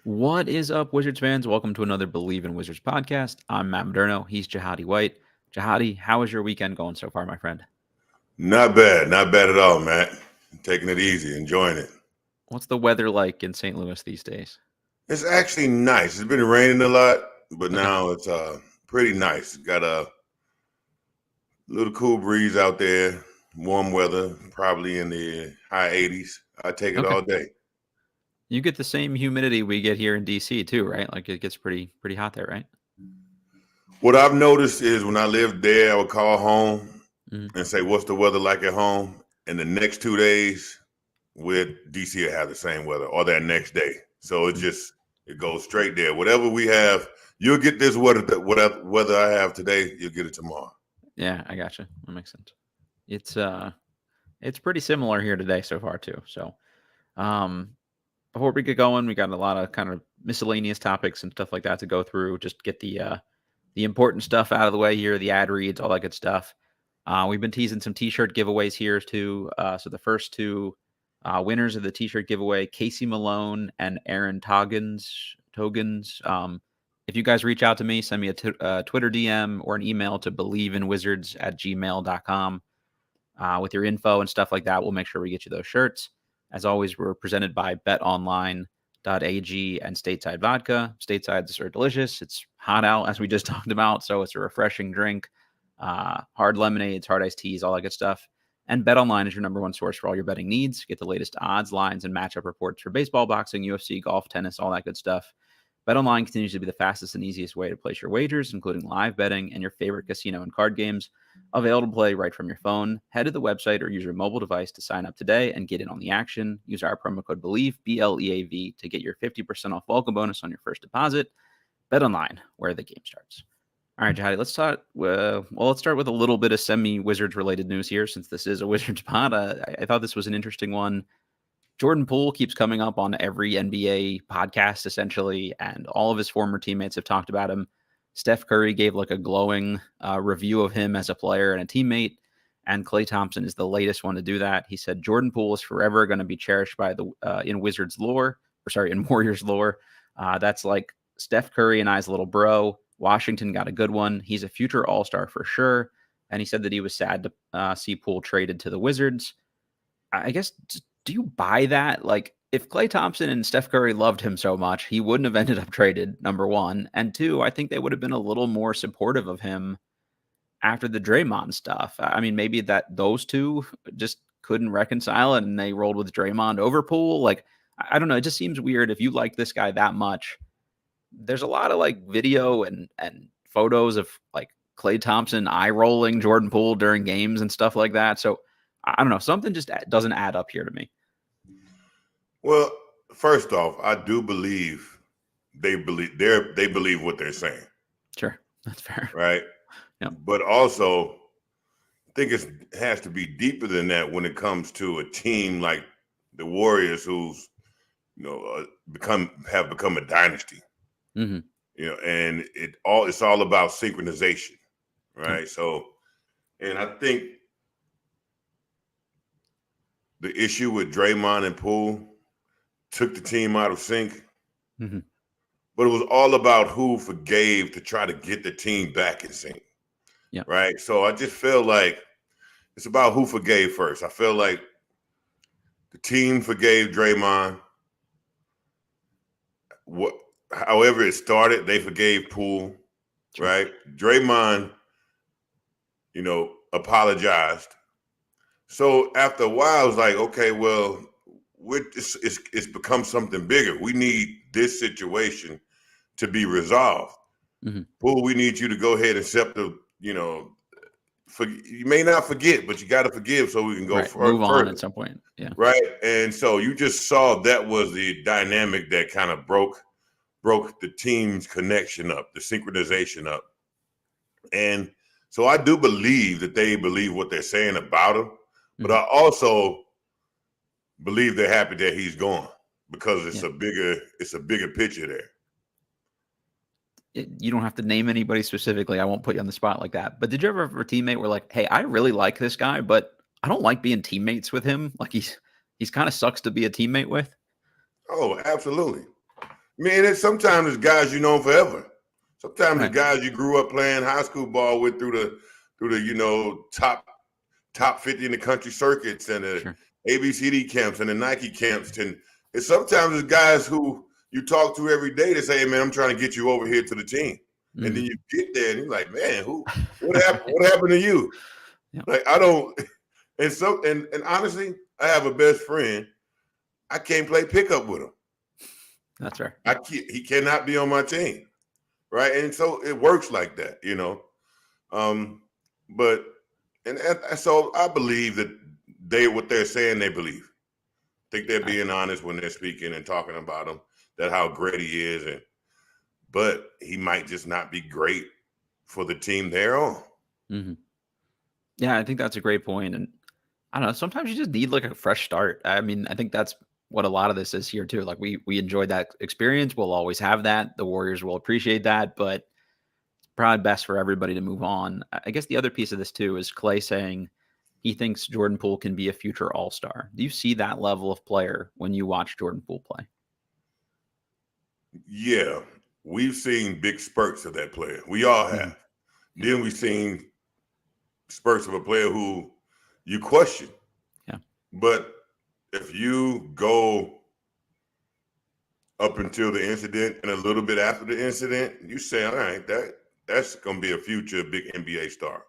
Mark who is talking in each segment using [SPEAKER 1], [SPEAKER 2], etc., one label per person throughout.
[SPEAKER 1] What is up, Wizards fans? Welcome to another Believe in Wizards podcast. I'm Matt Modderno. He's Jahadi White. Jahadi, how is your weekend going so far, my friend?
[SPEAKER 2] Not bad at all, Matt. Taking it easy, enjoying it.
[SPEAKER 1] What's the weather like in St. Louis these days?
[SPEAKER 2] It's actually nice. It's been raining a lot, but
[SPEAKER 1] Okay.
[SPEAKER 2] now it's pretty nice. It's got a little cool breeze out there, warm weather, probably in the high 80s. I take it
[SPEAKER 1] Okay.
[SPEAKER 2] all day.
[SPEAKER 1] You get the same humidity we get here in DC too, right? Like it gets pretty hot there, right?
[SPEAKER 2] What I've noticed is when I lived there, I would call home
[SPEAKER 1] Mm-hmm.
[SPEAKER 2] and say, "What's the weather like at home?" And the next 2 days with DC, will have the same weather, or that next day. So it goes straight there. Whatever we have, you'll get this weather I have today. You'll get it tomorrow.
[SPEAKER 1] Yeah, I gotcha. That makes sense. It's pretty similar here today so far too. So, before we get going, we got a lot of kind of miscellaneous topics and stuff like that to go through. Just get the important stuff out of the way here, the ad reads, all that good stuff. We've been teasing some T-shirt giveaways here too. So the first two winners of the T-shirt giveaway, Casey Malone and Aaron Toggins. If you guys reach out to me, send me a Twitter DM or an email to believeinwizards@gmail.com with your info and stuff like that. We'll make sure we get you those shirts. As always, we're presented by Betonline.ag and Stateside Vodka. Statesides are delicious. It's hot out, as we just talked about, so it's a refreshing drink. Hard lemonades, hard iced teas, all that good stuff. And BetOnline is your number one source for all your betting needs. Get the latest odds, lines, and matchup reports for baseball, boxing, UFC, golf, tennis, all that good stuff. BetOnline continues to be the fastest and easiest way to place your wagers, including live betting and your favorite casino and card games. Available to play right from your phone. Head to the website or use your mobile device to sign up today and get in on the action. Use our promo code BELIEVE, BLEAV, to get your 50% off welcome bonus on your first deposit. BetOnline, where the game starts. All right, Jahadi, let's start. Let's start with a little bit of semi-Wizards related news here, since this is a Wizards pod. I thought this was an interesting one. Jordan Poole keeps coming up on every NBA podcast, essentially, and all of his former teammates have talked about him. Steph Curry gave like a glowing review of him as a player and a teammate, and Klay Thompson is the latest one to do that. He said Jordan Poole is forever going to be cherished by in Wizards lore, in Warriors lore. That's like Steph Curry and I's little bro. Washington got a good one. He's a future All-Star for sure. And he said that he was sad to see Poole traded to the Wizards. I guess, do you buy that? Like, if Klay Thompson and Steph Curry loved him so much, he wouldn't have ended up traded, number one. And two, I think they would have been a little more supportive of him after the Draymond stuff. I mean, maybe that those two just couldn't reconcile it and they rolled with Draymond over Poole. Like, I don't know. It just seems weird if you like this guy that much. There's a lot of like video and photos of like Klay Thompson eye rolling Jordan Poole during games and stuff like that. So I don't know. Something just doesn't add up here to me.
[SPEAKER 2] Well, first off, I do believe they believe what they're saying.
[SPEAKER 1] Sure, that's fair.
[SPEAKER 2] Right.
[SPEAKER 1] Yeah.
[SPEAKER 2] But also, I think it has to be deeper than that when it comes to a team like the Warriors, who's have become a dynasty.
[SPEAKER 1] Mm-hmm.
[SPEAKER 2] And it's all about synchronization, right?
[SPEAKER 1] Yeah.
[SPEAKER 2] So, and I think the issue with Draymond and Poole took the team out of sync,
[SPEAKER 1] Mm-hmm.
[SPEAKER 2] but it was all about who forgave to try to get the team back in sync.
[SPEAKER 1] Yeah.
[SPEAKER 2] Right. So I just feel like it's about who forgave first. I feel like the team forgave Draymond. However it started, they forgave Poole,
[SPEAKER 1] Sure.
[SPEAKER 2] right? Draymond, apologized. So after a while, I was like, okay, well, it's become something bigger. We need this situation to be resolved.
[SPEAKER 1] Mm-hmm.
[SPEAKER 2] Poole, we need you to go ahead and accept you may not forget, but you got to forgive so we can go
[SPEAKER 1] move on
[SPEAKER 2] further
[SPEAKER 1] at some point. Yeah.
[SPEAKER 2] Right. And so you just saw that was the dynamic that kind of broke the team's connection up, the synchronization up. And so I do believe that they believe what they're saying about him, but I also believe they're happy that he's gone because it's a bigger picture there.
[SPEAKER 1] You don't have to name anybody specifically. I won't put you on the spot like that. But did you ever have a teammate where like, hey, I really like this guy, but I don't like being teammates with him? Like he's kind of sucks to be a teammate with.
[SPEAKER 2] Oh, absolutely. mean, sometimes it's guys you know forever. Sometimes
[SPEAKER 1] Right.
[SPEAKER 2] it's guys you grew up playing high school ball with through the top 50 in the country circuits and the
[SPEAKER 1] Sure.
[SPEAKER 2] ABCD camps and the Nike camps. And sometimes it's guys who you talk to every day that say, hey, man, I'm trying to get you over here to the team. And then you get there and you're like, man, what happened? What happened to you?
[SPEAKER 1] Yep.
[SPEAKER 2] Like, I don't. And honestly, I have a best friend. I can't play pickup with him.
[SPEAKER 1] That's right.
[SPEAKER 2] He cannot be on my team. Right. And so it works like that, But so I believe that what they're saying, they believe. I think they're being honest when they're speaking and talking about him, that how great he is. But he might just not be great for the team they're on.
[SPEAKER 1] Mm-hmm. Yeah, I think that's a great point. And I don't know, sometimes you just need like a fresh start. I mean, I think that's what a lot of this is here too. Like we enjoyed that experience. We'll always have that. The Warriors will appreciate that, but it's probably best for everybody to move on. I guess the other piece of this too is Klay saying he thinks Jordan Poole can be a future All-Star. Do you see that level of player when you watch Jordan Poole play?
[SPEAKER 2] Yeah, we've seen big spurts of that player. We all have. Mm-hmm. Then we've seen spurts of a player who you question.
[SPEAKER 1] Yeah.
[SPEAKER 2] But if you go up until the incident and a little bit after the incident, you say, all right, that's going to be a future big NBA star.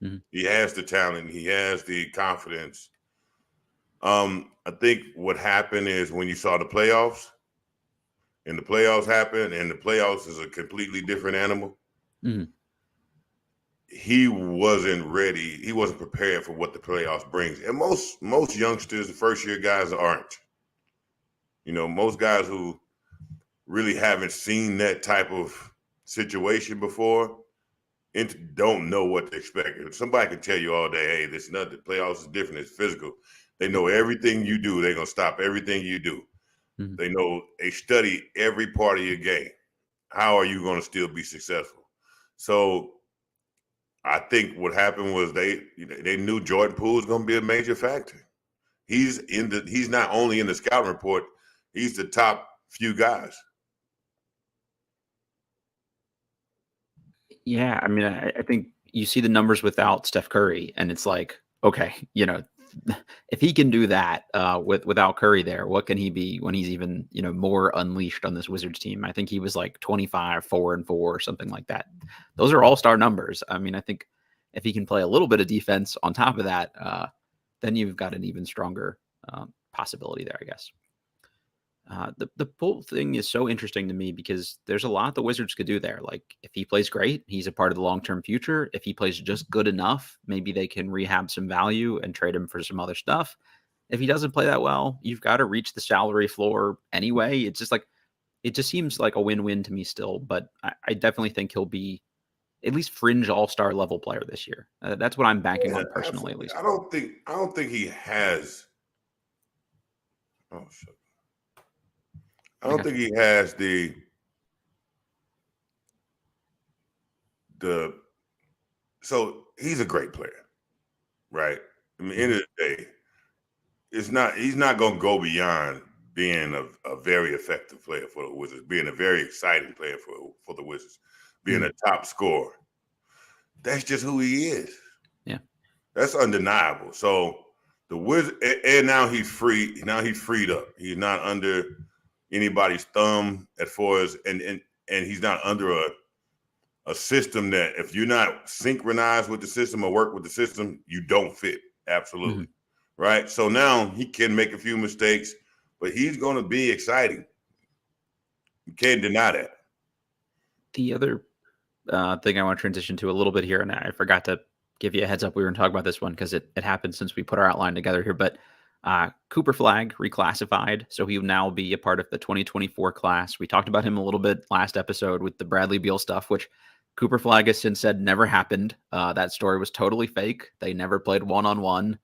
[SPEAKER 2] Mm-hmm. He has the talent. He has the confidence. I think what happened is when you saw the playoffs, and the playoffs happened, and the playoffs is a completely different animal. Mm-hmm. He wasn't ready. He wasn't prepared for what the playoffs brings. And most youngsters, the first-year guys aren't. Most guys who really haven't seen that type of situation before and don't know what to expect. Somebody can tell you all day, hey, this is nothing. The playoffs is different. It's physical. They know everything you do. They're going to stop everything you do. Mm-hmm. They study every part of your game. How are you going to still be successful? So I think what happened was they knew Jordan Poole was going to be a major factor. He's not only in the scouting report, he's the top few guys.
[SPEAKER 1] Yeah, I mean, I think you see the numbers without Steph Curry, and it's like, okay, if he can do that without Curry there, what can he be when he's even more unleashed on this Wizards team? I think he was like 25, 4-4, or something like that. Those are all-star numbers. I mean, I think if he can play a little bit of defense on top of that, then you've got an even stronger possibility there, I guess. The Poole thing is so interesting to me because there's a lot the Wizards could do there. Like if he plays great, he's a part of the long-term future. If he plays just good enough, maybe they can rehab some value and trade him for some other stuff. If he doesn't play that well, you've got to reach the salary floor anyway. It's just like, it just seems like a win-win to me still, but I definitely think he'll be at least fringe all-star level player this year. That's what I'm banking on personally,
[SPEAKER 2] absolutely.
[SPEAKER 1] at least.
[SPEAKER 2] I don't think he has. Oh, shit. I don't think he has the so he's a great player, right? I mean, end of the day, he's not going to go beyond being a very effective player for the Wizards, being a very exciting player for the Wizards, being a top scorer. That's just who he is.
[SPEAKER 1] Yeah.
[SPEAKER 2] That's undeniable. So the Wizards, and now he's free. Now he's freed up. He's not under anybody's thumb as far as and he's not under a system that if you're not synchronized with the system or work with the system, you don't fit. Absolutely. Mm-hmm. Right. So now he can make a few mistakes, but he's going to be exciting. You can't deny that.
[SPEAKER 1] The other thing I want to transition to a little bit here, and I forgot to give you a heads up. We were going to talk about this one because it happened since we put our outline together here, but Cooper Flagg reclassified, so he will now be a part of the 2024 class. We talked about him a little bit last episode with the Bradley Beal stuff, which Cooper Flagg has since said never happened. That story was totally fake. They never played one-on-one.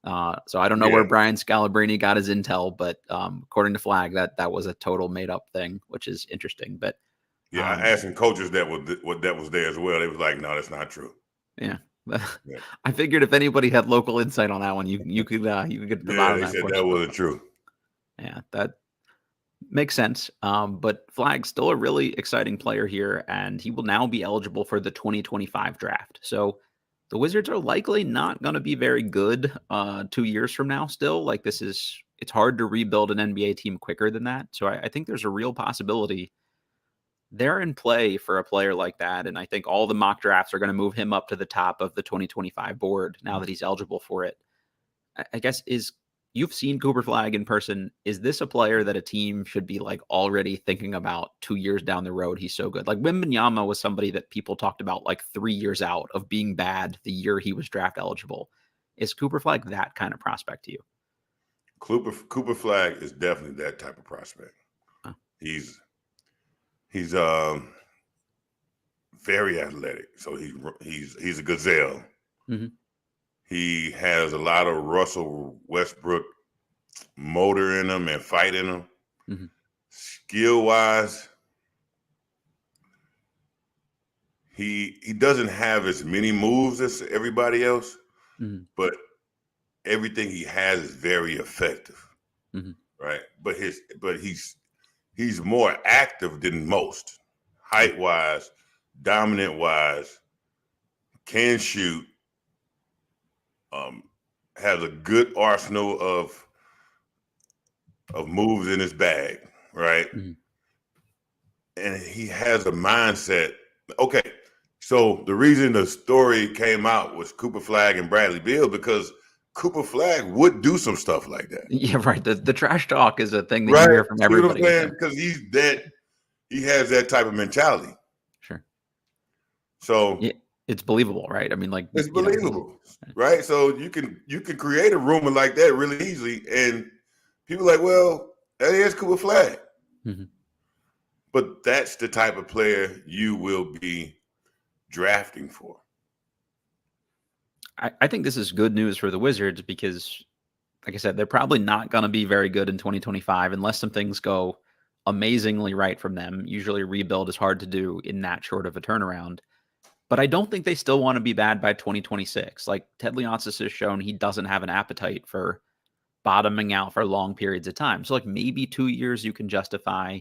[SPEAKER 1] So I don't know where Brian Scalabrine got his intel, but according to Flagg, that was a total made-up thing, which is interesting. But
[SPEAKER 2] I asked some coaches that was there as well. They was like, no, that's not true.
[SPEAKER 1] Yeah. I figured if anybody had local insight on that one, you could get the bottom of that.
[SPEAKER 2] They said that wasn't true.
[SPEAKER 1] Yeah, that Makes sense. But Flag's still a really exciting player here, and he will now be eligible for the 2025 draft. So the Wizards are likely not going to be very good 2 years from now still. Like it's hard to rebuild an NBA team quicker than that. So I think there's a real possibility they're in play for a player like that. And I think all the mock drafts are going to move him up to the top of the 2025 board now that he's eligible for it. I guess you've seen Cooper Flag in person. Is this a player that a team should be like already thinking about 2 years down the road? He's so good. Like Wembanyama was somebody that people talked about like 3 years out of being bad the year he was draft eligible. Is Cooper Flag that kind of prospect to you?
[SPEAKER 2] Cooper Flag is definitely that type of prospect.
[SPEAKER 1] Huh.
[SPEAKER 2] He's very athletic. So he's a gazelle.
[SPEAKER 1] Mm-hmm.
[SPEAKER 2] He has a lot of Russell Westbrook motor in him and fight in him.
[SPEAKER 1] Mm-hmm.
[SPEAKER 2] Skill-wise, he doesn't have as many moves as everybody else,
[SPEAKER 1] Mm-hmm.
[SPEAKER 2] but everything he has is very effective.
[SPEAKER 1] Mm-hmm.
[SPEAKER 2] Right? But he's more active than most. Height-wise, dominant-wise, can shoot. Has a good arsenal of moves in his bag, right?
[SPEAKER 1] Mm-hmm.
[SPEAKER 2] And he has a mindset. Okay, so the reason the story came out was Cooper Flag and Bradley Beal, because Cooper Flag would do some stuff like that.
[SPEAKER 1] Yeah, right. The trash talk is a thing that you hear from everybody.
[SPEAKER 2] Because he has that type of mentality.
[SPEAKER 1] Sure.
[SPEAKER 2] So
[SPEAKER 1] yeah, it's believable, right? I mean, like
[SPEAKER 2] it's believable, right? So you can create a rumor like that really easily, and people are like, well, that is Cooper Flag.
[SPEAKER 1] Mm-hmm.
[SPEAKER 2] But that's the type of player you will be drafting for.
[SPEAKER 1] I think this is good news for the Wizards because, like I said, they're probably not going to be very good in 2025 unless some things go amazingly right from them. Usually rebuild is hard to do in that short of a turnaround. But I don't think they still want to be bad by 2026. Like Ted Leonsis has shown he doesn't have an appetite for bottoming out for long periods of time. So like maybe 2 years you can justify.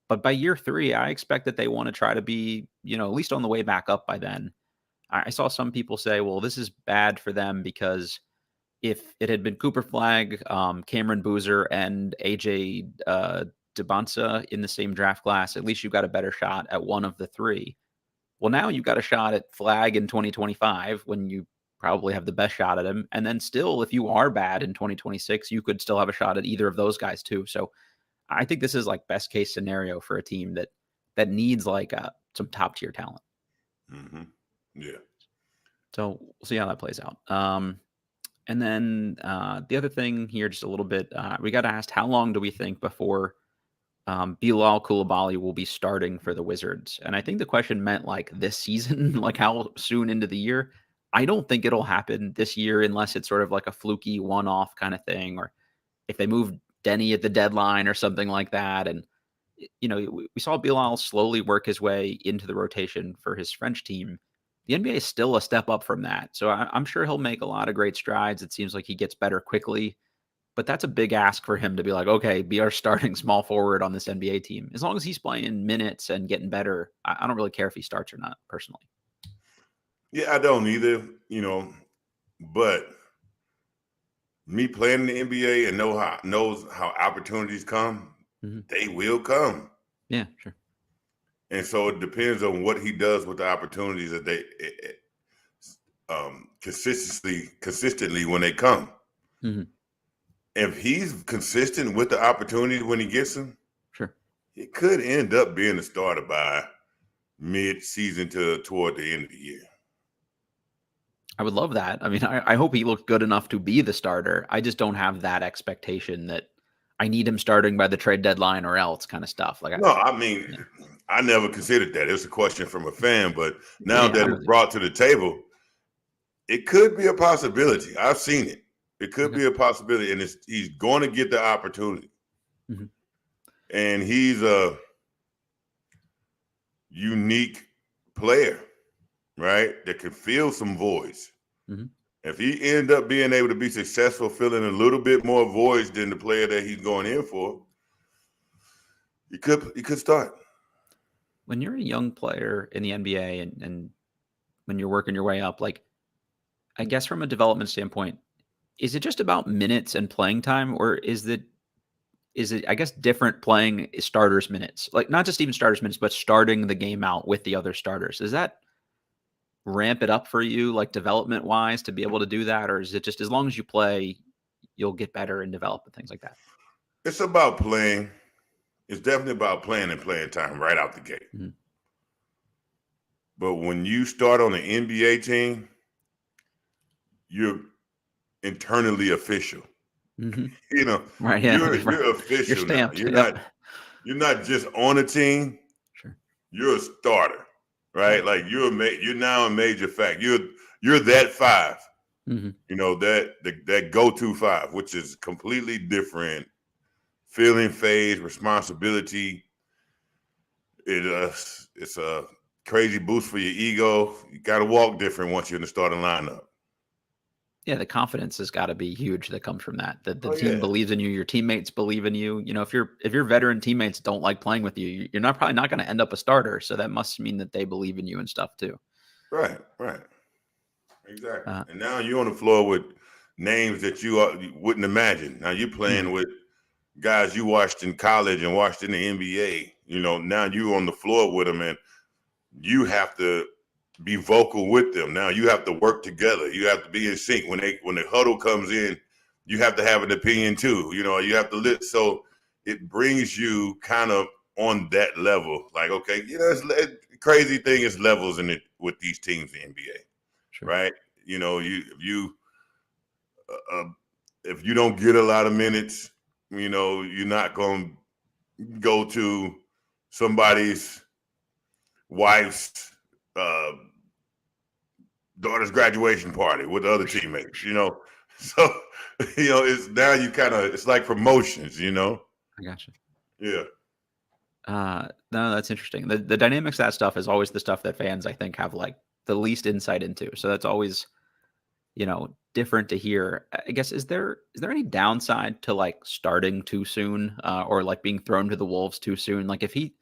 [SPEAKER 1] But by year 3, I expect that they want to try to be, at least on the way back up by then. I saw some people say, well, this is bad for them because if it had been Cooper Flag, Cameron Boozer, and AJ Debonsa in the same draft class, at least you got a better shot at one of the three. Well, now you got a shot at Flag in 2025 when you probably have the best shot at him. And then still, if you are bad in 2026, you could still have a shot at either of those guys too. So I think this is like best case scenario for a team that needs like some top tier talent.
[SPEAKER 2] Mm-hmm. Yeah.
[SPEAKER 1] So we'll see how that plays out. And then the other thing here, just a little bit, we got asked, how long do we think before Bilal Coulibaly will be starting for the Wizards? And I think the question meant like this season, like how soon into the year. I don't think it'll happen this year unless it's sort of like a fluky one-off kind of thing, or if they move Denny at the deadline or something like that. And, we saw Bilal slowly work his way into the rotation for his French team. The NBA is still a step up from that. So I'm sure he'll make a lot of great strides. It seems like he gets better quickly. But that's a big ask for him to be like, okay, be our starting small forward on this NBA team. As long as he's playing minutes and getting better, I don't really care if he starts or not, personally.
[SPEAKER 2] Yeah, I don't either, but me playing in the NBA and knows how opportunities come, they will come.
[SPEAKER 1] Yeah, sure.
[SPEAKER 2] And so it depends on what he does with the opportunities that they consistently when they come.
[SPEAKER 1] Mm-hmm.
[SPEAKER 2] If he's consistent with the opportunity when he gets them,
[SPEAKER 1] sure,
[SPEAKER 2] he could end up being a starter by mid-season toward the end of the year.
[SPEAKER 1] I would love that. I mean, I hope he looked good enough to be the starter. I just don't have that expectation that I need him starting by the trade deadline or else kind of stuff. Like,
[SPEAKER 2] I never considered that. It was a question from a fan, but now that it's brought to the table, it could be a possibility. I've seen it. It could be a possibility, and he's going to get the opportunity.
[SPEAKER 1] Mm-hmm.
[SPEAKER 2] And he's a unique player, right, that can fill some voids.
[SPEAKER 1] Mm-hmm.
[SPEAKER 2] If he ends up being able to be successful filling a little bit more voids than the player that he's going in for, You could start.
[SPEAKER 1] When you're a young player in the NBA and when you're working your way up, like, I guess from a development standpoint, is it just about minutes and playing time, or is it, I guess, different playing starters minutes? Like, not just even starters minutes, but starting the game out with the other starters. Does that ramp it up for you, like, development wise, to be able to do that? Or is it just as long as you play, you'll get better and develop and things like that?
[SPEAKER 2] It's about playing. It's definitely about playing and playing time right out the gate.
[SPEAKER 1] Mm-hmm.
[SPEAKER 2] But when you start on an NBA team, you're internally official.
[SPEAKER 1] Mm-hmm.
[SPEAKER 2] You know,
[SPEAKER 1] Right? Yeah,
[SPEAKER 2] you're official
[SPEAKER 1] you're stamped.
[SPEAKER 2] now. You're not just on a team.
[SPEAKER 1] Sure.
[SPEAKER 2] You're a starter, right? Like you're now a major fact. You're that five.
[SPEAKER 1] Mm-hmm.
[SPEAKER 2] You know, that go-to five, which is completely different feeling, phase, responsibility. It's a crazy boost for your ego. You got to walk different once you're in the starting lineup.
[SPEAKER 1] Yeah, the confidence has got to be huge that comes from that. The
[SPEAKER 2] Oh,
[SPEAKER 1] team
[SPEAKER 2] yeah.
[SPEAKER 1] believes in you, your teammates believe in you. You know, if your veteran teammates don't like playing with you, you're probably not going to end up a starter. So that must mean that they believe in you and stuff too.
[SPEAKER 2] Right. Exactly. And now you're on the floor with names that you wouldn't imagine. Now you're playing with guys you watched in college and watched in the NBA. You know, now you're on the floor with them, and you have to be vocal with them. Now you have to work together. You have to be in sync. When the huddle comes in, you have to have an opinion too. You know, you have to so it brings you kind of on that level. Like, okay, you know, crazy thing is levels in it with these teams in the NBA. Sure. Right? You know, if you don't get a lot of minutes, you know, you're not going to go to somebody's wife's daughter's graduation party with the other teammates, you know. So, you know, it's now it's like promotions, you know.
[SPEAKER 1] I gotcha.
[SPEAKER 2] Yeah.
[SPEAKER 1] No, that's interesting. The dynamics of that stuff is always the stuff that fans, I think, have like the least insight into. So that's always, you know, different to hear. I guess, is there any downside to like starting too soon, or like being thrown to the wolves too soon? Like if he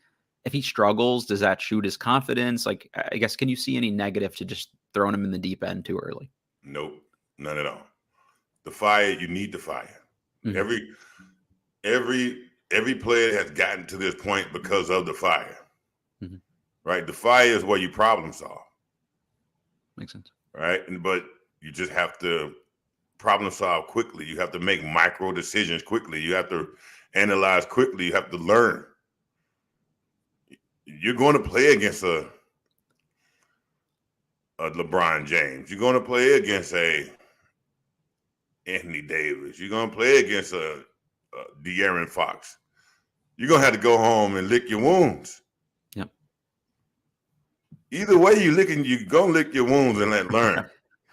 [SPEAKER 1] struggles, does that shoot his confidence? Like, I guess, can you see any negative to just throwing him in the deep end too early?
[SPEAKER 2] Nope, none at all. The fire, you need the fire. Mm-hmm. Every player has gotten to this point because of the fire. Mm-hmm. Right? The fire is where you problem solve.
[SPEAKER 1] Makes sense.
[SPEAKER 2] Right? But you just have to problem solve quickly. You have to make micro decisions quickly. You have to analyze quickly. You have to learn. You're going to play against a LeBron James. You're going to play against a Anthony Davis. You're going to play against a De'Aaron Fox. You're going to have to go home and lick your wounds.
[SPEAKER 1] Yep.
[SPEAKER 2] Either way you're going to lick your wounds and learn.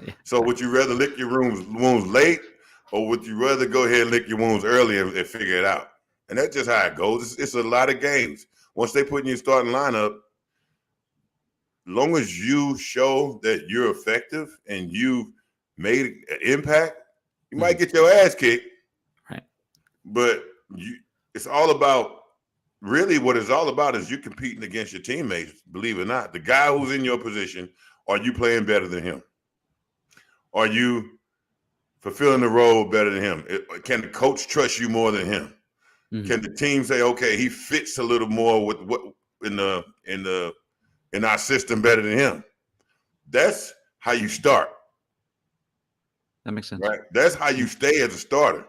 [SPEAKER 2] Yeah. So would you rather lick your wounds late, or would you rather go ahead and lick your wounds early and figure it out? And that's just how it goes. It's a lot of games. Once they put in your starting lineup, long as you show that you're effective and you've made an impact, you might get your ass kicked.
[SPEAKER 1] Right.
[SPEAKER 2] But it's all about, really what it's all about is you competing against your teammates, believe it or not. The guy who's in your position, are you playing better than him? Are you fulfilling the role better than him? Can the coach trust you more than him? Mm-hmm. Can the team say, okay, he fits a little more with what in our system better than him? That's how you start.
[SPEAKER 1] That makes sense.
[SPEAKER 2] Right? That's how you stay as a starter.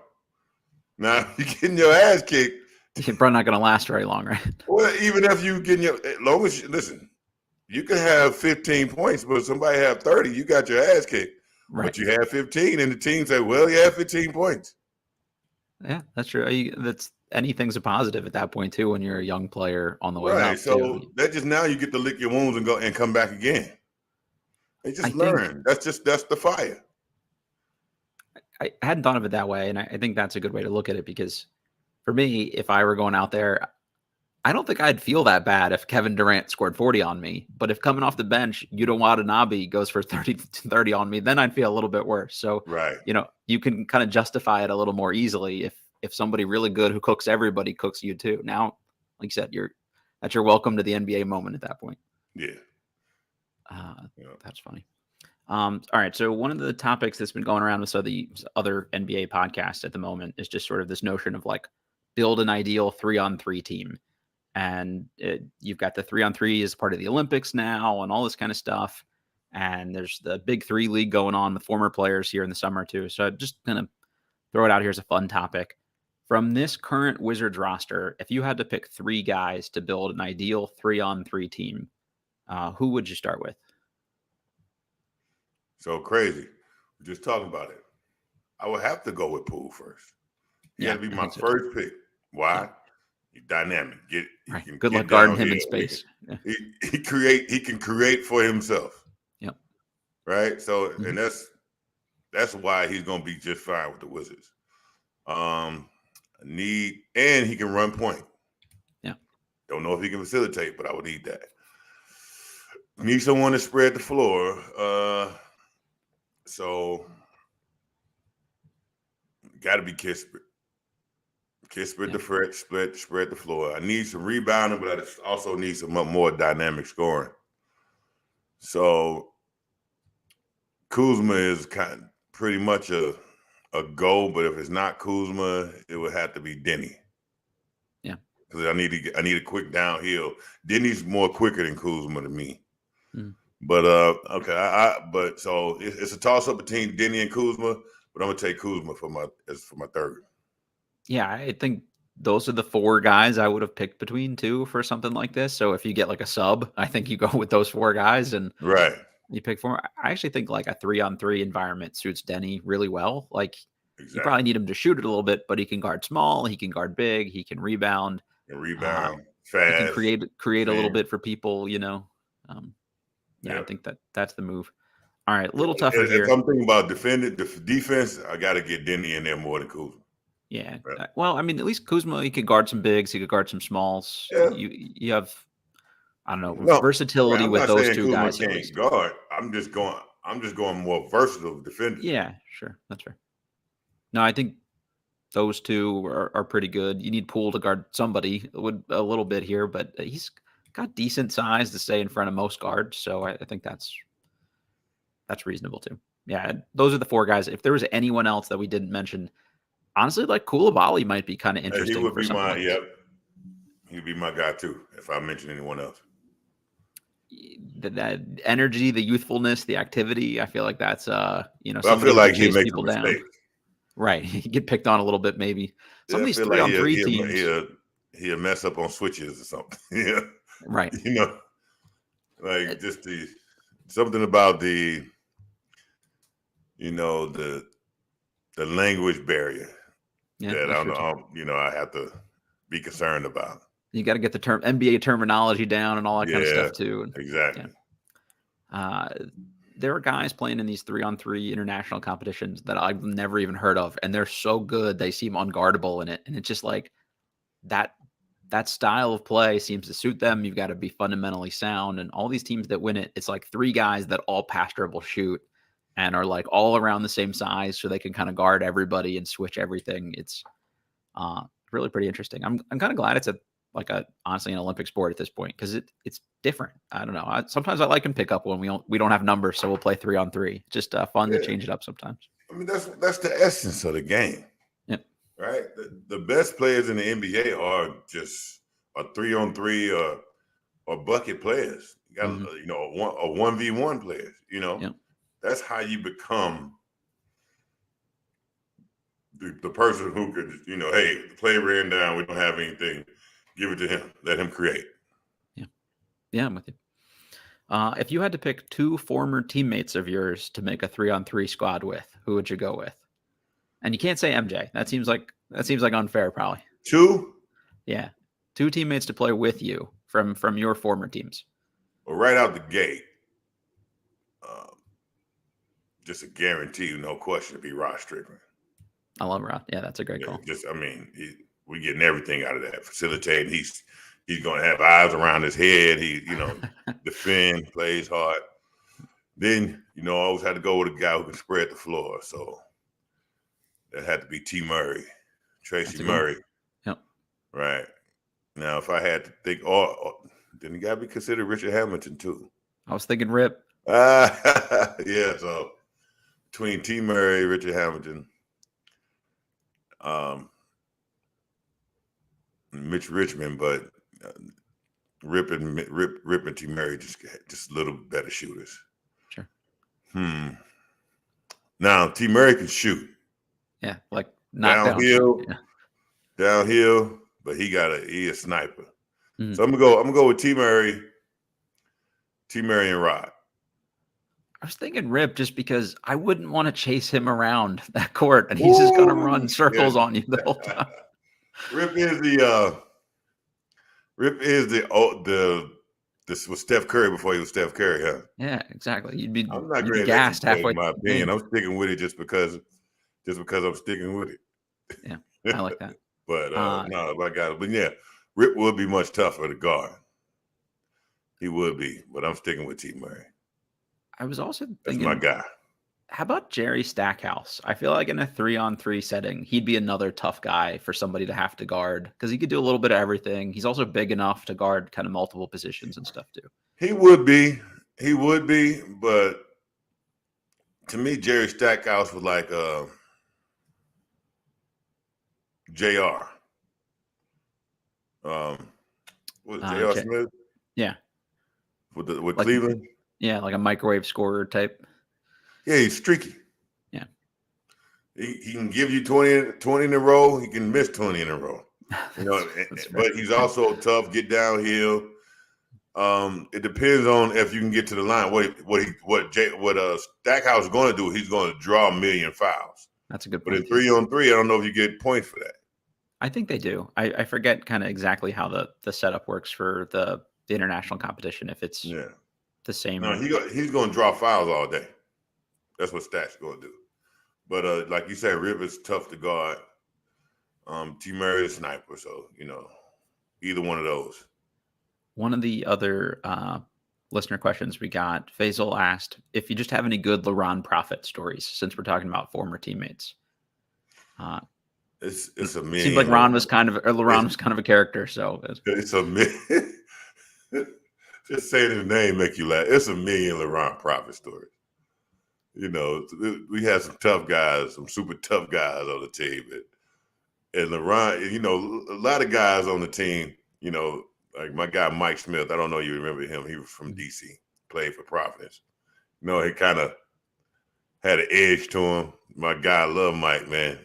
[SPEAKER 2] Now, you're getting your ass kicked.
[SPEAKER 1] You're probably not going to last very long, right?
[SPEAKER 2] Well, even if you long as listen, you can have 15 points, but if somebody have 30, you got your ass kicked. Right. But you had 15, and the team said, well, you had 15 points.
[SPEAKER 1] Yeah, that's true. Anything's a positive at that point too when you're a young player on the way
[SPEAKER 2] right.
[SPEAKER 1] up.
[SPEAKER 2] So that just now you get to lick your wounds and go and come back again. They just learn. That's the fire.
[SPEAKER 1] I hadn't thought of it that way, and I think that's a good way to look at it, because for me, if I were going out there, I don't think I'd feel that bad if Kevin Durant scored 40 on me. But if coming off the bench, Yuta Watanabe goes for 30 on me, then I'd feel a little bit worse. So,
[SPEAKER 2] right.
[SPEAKER 1] You know, you can kind of justify it a little more easily if somebody really good who cooks everybody cooks you too. Now like you said, that's your welcome to the NBA moment at that point.
[SPEAKER 2] Yeah.
[SPEAKER 1] That's funny. All right. So one of the topics that's been going around with the other NBA podcasts at the moment is just sort of this notion of like build an ideal 3-on-3 team. And you've got the 3-on-3 as part of the Olympics now and all this kind of stuff. And there's the Big 3 league going on with former players here in the summer too. So I'm just going to throw it out here as a fun topic. From this current Wizards roster, if you had to pick 3 guys to build an ideal 3-on-3 team, who would you start with?
[SPEAKER 2] So crazy. We're just talking about it. I would have to go with Poole first. He had to be my first pick. Why? Yeah. He's dynamic.
[SPEAKER 1] Good luck guarding him in space.
[SPEAKER 2] He can create for himself.
[SPEAKER 1] Yep.
[SPEAKER 2] Right. So and that's why he's gonna be just fine with the Wizards. And he can run point.
[SPEAKER 1] Yeah.
[SPEAKER 2] Don't know if he can facilitate, but I would need that. Need someone to spread the floor. So got to be Kispert. Kispert the spread the floor. I need some rebounding, but I also need some more dynamic scoring. So Kuzma is pretty much a go, but if it's not Kuzma, it would have to be Denny.
[SPEAKER 1] Yeah,
[SPEAKER 2] because I need a quick downhill. Denny's more quicker than Kuzma to me. But okay, so it's a toss up between Denny and Kuzma, but I'm gonna take Kuzma for my third.
[SPEAKER 1] Yeah, I think those are the 4 guys I would have picked between too for something like this. So if you get like a sub, I think you go with those 4 guys and you pick 4. I actually think like a 3-on-3 environment suits Denny really well. Like you probably need him to shoot it a little bit, but he can guard small, he can guard big, he can rebound.
[SPEAKER 2] Fast.
[SPEAKER 1] He can create a little bit for people, I think that's the move. All right, a little tougher here.
[SPEAKER 2] If I'm thinking about defense, I got to get Denny in there more than Kuzma.
[SPEAKER 1] Yeah. Right. Well, I mean, at least Kuzma, he could guard some bigs, he could guard some smalls.
[SPEAKER 2] Yeah.
[SPEAKER 1] You have, I don't know, versatility with those 2 guys.
[SPEAKER 2] Kuzma can't guard. I'm just going more versatile defender.
[SPEAKER 1] Yeah, sure, that's fair. No, I think those 2 are pretty good. You need Poole to guard somebody a little bit here, but he's got decent size to stay in front of most guards, so I think that's reasonable too. Yeah, those are the 4 guys. If there was anyone else that we didn't mention, honestly, like Koulibaly might be kind of interesting.
[SPEAKER 2] He would be my he'd be my guy too if I mention anyone else.
[SPEAKER 1] That energy, the youthfulness, the activity. I feel like that's
[SPEAKER 2] I feel like he makes
[SPEAKER 1] people down. Right, he get picked on a little bit maybe. Some of these 3-on-3 teams,
[SPEAKER 2] he'll mess up on switches or something. Yeah.
[SPEAKER 1] Right.
[SPEAKER 2] Like just something about the language barrier that I have to be concerned about.
[SPEAKER 1] You got to get the NBA terminology down and all that kind of stuff too.
[SPEAKER 2] Exactly.
[SPEAKER 1] Yeah. There are guys playing in these 3-on-3 international competitions that I've never even heard of, and they're so good they seem unguardable in it. And it's just like that style of play seems to suit them. You've got to be fundamentally sound, and all these teams that win it, it's like 3 guys that all pass dribble shoot and are like all around the same size, so they can kind of guard everybody and switch everything. It's really pretty interesting. I'm kind of glad it's honestly an Olympic sport at this point because it's different. I don't know. Sometimes I like and pick up when we don't have numbers, so we'll play 3-on-3. Just fun to change it up sometimes.
[SPEAKER 2] I mean, that's the essence of the game.
[SPEAKER 1] Yep.
[SPEAKER 2] Right. The best players in the NBA are just a 3-on-3 or bucket players. You got a 1v1 players.
[SPEAKER 1] Yep.
[SPEAKER 2] That's how you become the person who could, hey, the play ran down. We don't have anything. Give it to him. Let him create.
[SPEAKER 1] Yeah, I'm with you. If you had to pick 2 former teammates of yours to make a 3-on-3 squad with, who would you go with? And you can't say MJ. That seems like unfair, probably.
[SPEAKER 2] 2?
[SPEAKER 1] Yeah, 2 teammates to play with you from your former teams.
[SPEAKER 2] Well, right out the gate, just a guarantee, no question, to be Rod Strickland.
[SPEAKER 1] I love Rod. Yeah, that's a great call.
[SPEAKER 2] We're getting everything out of that. Facilitating. He's going to have eyes around his head. He, defend, plays hard. Then, I always had to go with a guy who can spread the floor. So that had to be T. Murray, Tracy Murray.
[SPEAKER 1] Yep.
[SPEAKER 2] Right. Now, if I had to think, then you got to be considered Richard Hamilton too.
[SPEAKER 1] I was thinking Rip.
[SPEAKER 2] Yeah. So between T. Murray, Richard Hamilton, Mitch Richmond, but Rip and T. Murray just a little better shooters.
[SPEAKER 1] Sure.
[SPEAKER 2] Now T. Murray can shoot.
[SPEAKER 1] Yeah, like downhill,
[SPEAKER 2] but he a sniper.
[SPEAKER 1] Mm-hmm.
[SPEAKER 2] So I'm gonna go with T. Murray and Rod.
[SPEAKER 1] I was thinking Rip just because I wouldn't want to chase him around that court, and he's just gonna run circles on you the whole time.
[SPEAKER 2] Rip this was Steph Curry before he was Steph Curry, huh?
[SPEAKER 1] Yeah, exactly. You'd be
[SPEAKER 2] gassed
[SPEAKER 1] halfway.
[SPEAKER 2] In my opinion, I'm sticking with it just because I'm sticking with it.
[SPEAKER 1] Yeah, I like that.
[SPEAKER 2] But no, I got it. But yeah, Rip would be much tougher to guard. He would be, but I'm sticking with T. Murray.
[SPEAKER 1] I was also
[SPEAKER 2] That's
[SPEAKER 1] thinking,
[SPEAKER 2] my guy.
[SPEAKER 1] How about Jerry Stackhouse? I feel like in a 3-on-3 setting, he'd be another tough guy for somebody to have to guard because he could do a little bit of everything. He's also big enough to guard kind of multiple positions and stuff too.
[SPEAKER 2] He would be, but to me, Jerry Stackhouse was like JR. Was J.R. Smith?
[SPEAKER 1] Yeah.
[SPEAKER 2] With Cleveland?
[SPEAKER 1] Yeah, like a microwave scorer type.
[SPEAKER 2] Yeah, he's streaky.
[SPEAKER 1] Yeah.
[SPEAKER 2] He can give you 20 in a row. He can miss 20 in a row. You know, but he's also tough, get downhill. It depends on if you can get to the line. What Stackhouse is going to do, he's going to draw a million fouls.
[SPEAKER 1] That's a good point.
[SPEAKER 2] But in 3-on-3, I don't know if you get points for that.
[SPEAKER 1] I think they do. I forget kind of exactly how the setup works for the international competition. If it's the same.
[SPEAKER 2] No, he's going to draw fouls all day. That's what Stack's going to do. But like you said, Rip is tough to guard. T. Murray is a sniper, so either one of those.
[SPEAKER 1] One of the other listener questions we got, Faisal asked if you just have any good LaRon Profit stories, since we're talking about former teammates.
[SPEAKER 2] It's a million.
[SPEAKER 1] Seems like LaRon was kind of a character, so
[SPEAKER 2] it's a million. Just saying his name make you laugh. It's a million LaRon Profit stories. We had some tough guys, some super tough guys on the team, and LaRon, a lot of guys on the team, like my guy Mike Smith. I don't know if you remember him. He was from DC, played for Providence. He kind of had an edge to him. My guy loved Mike, man,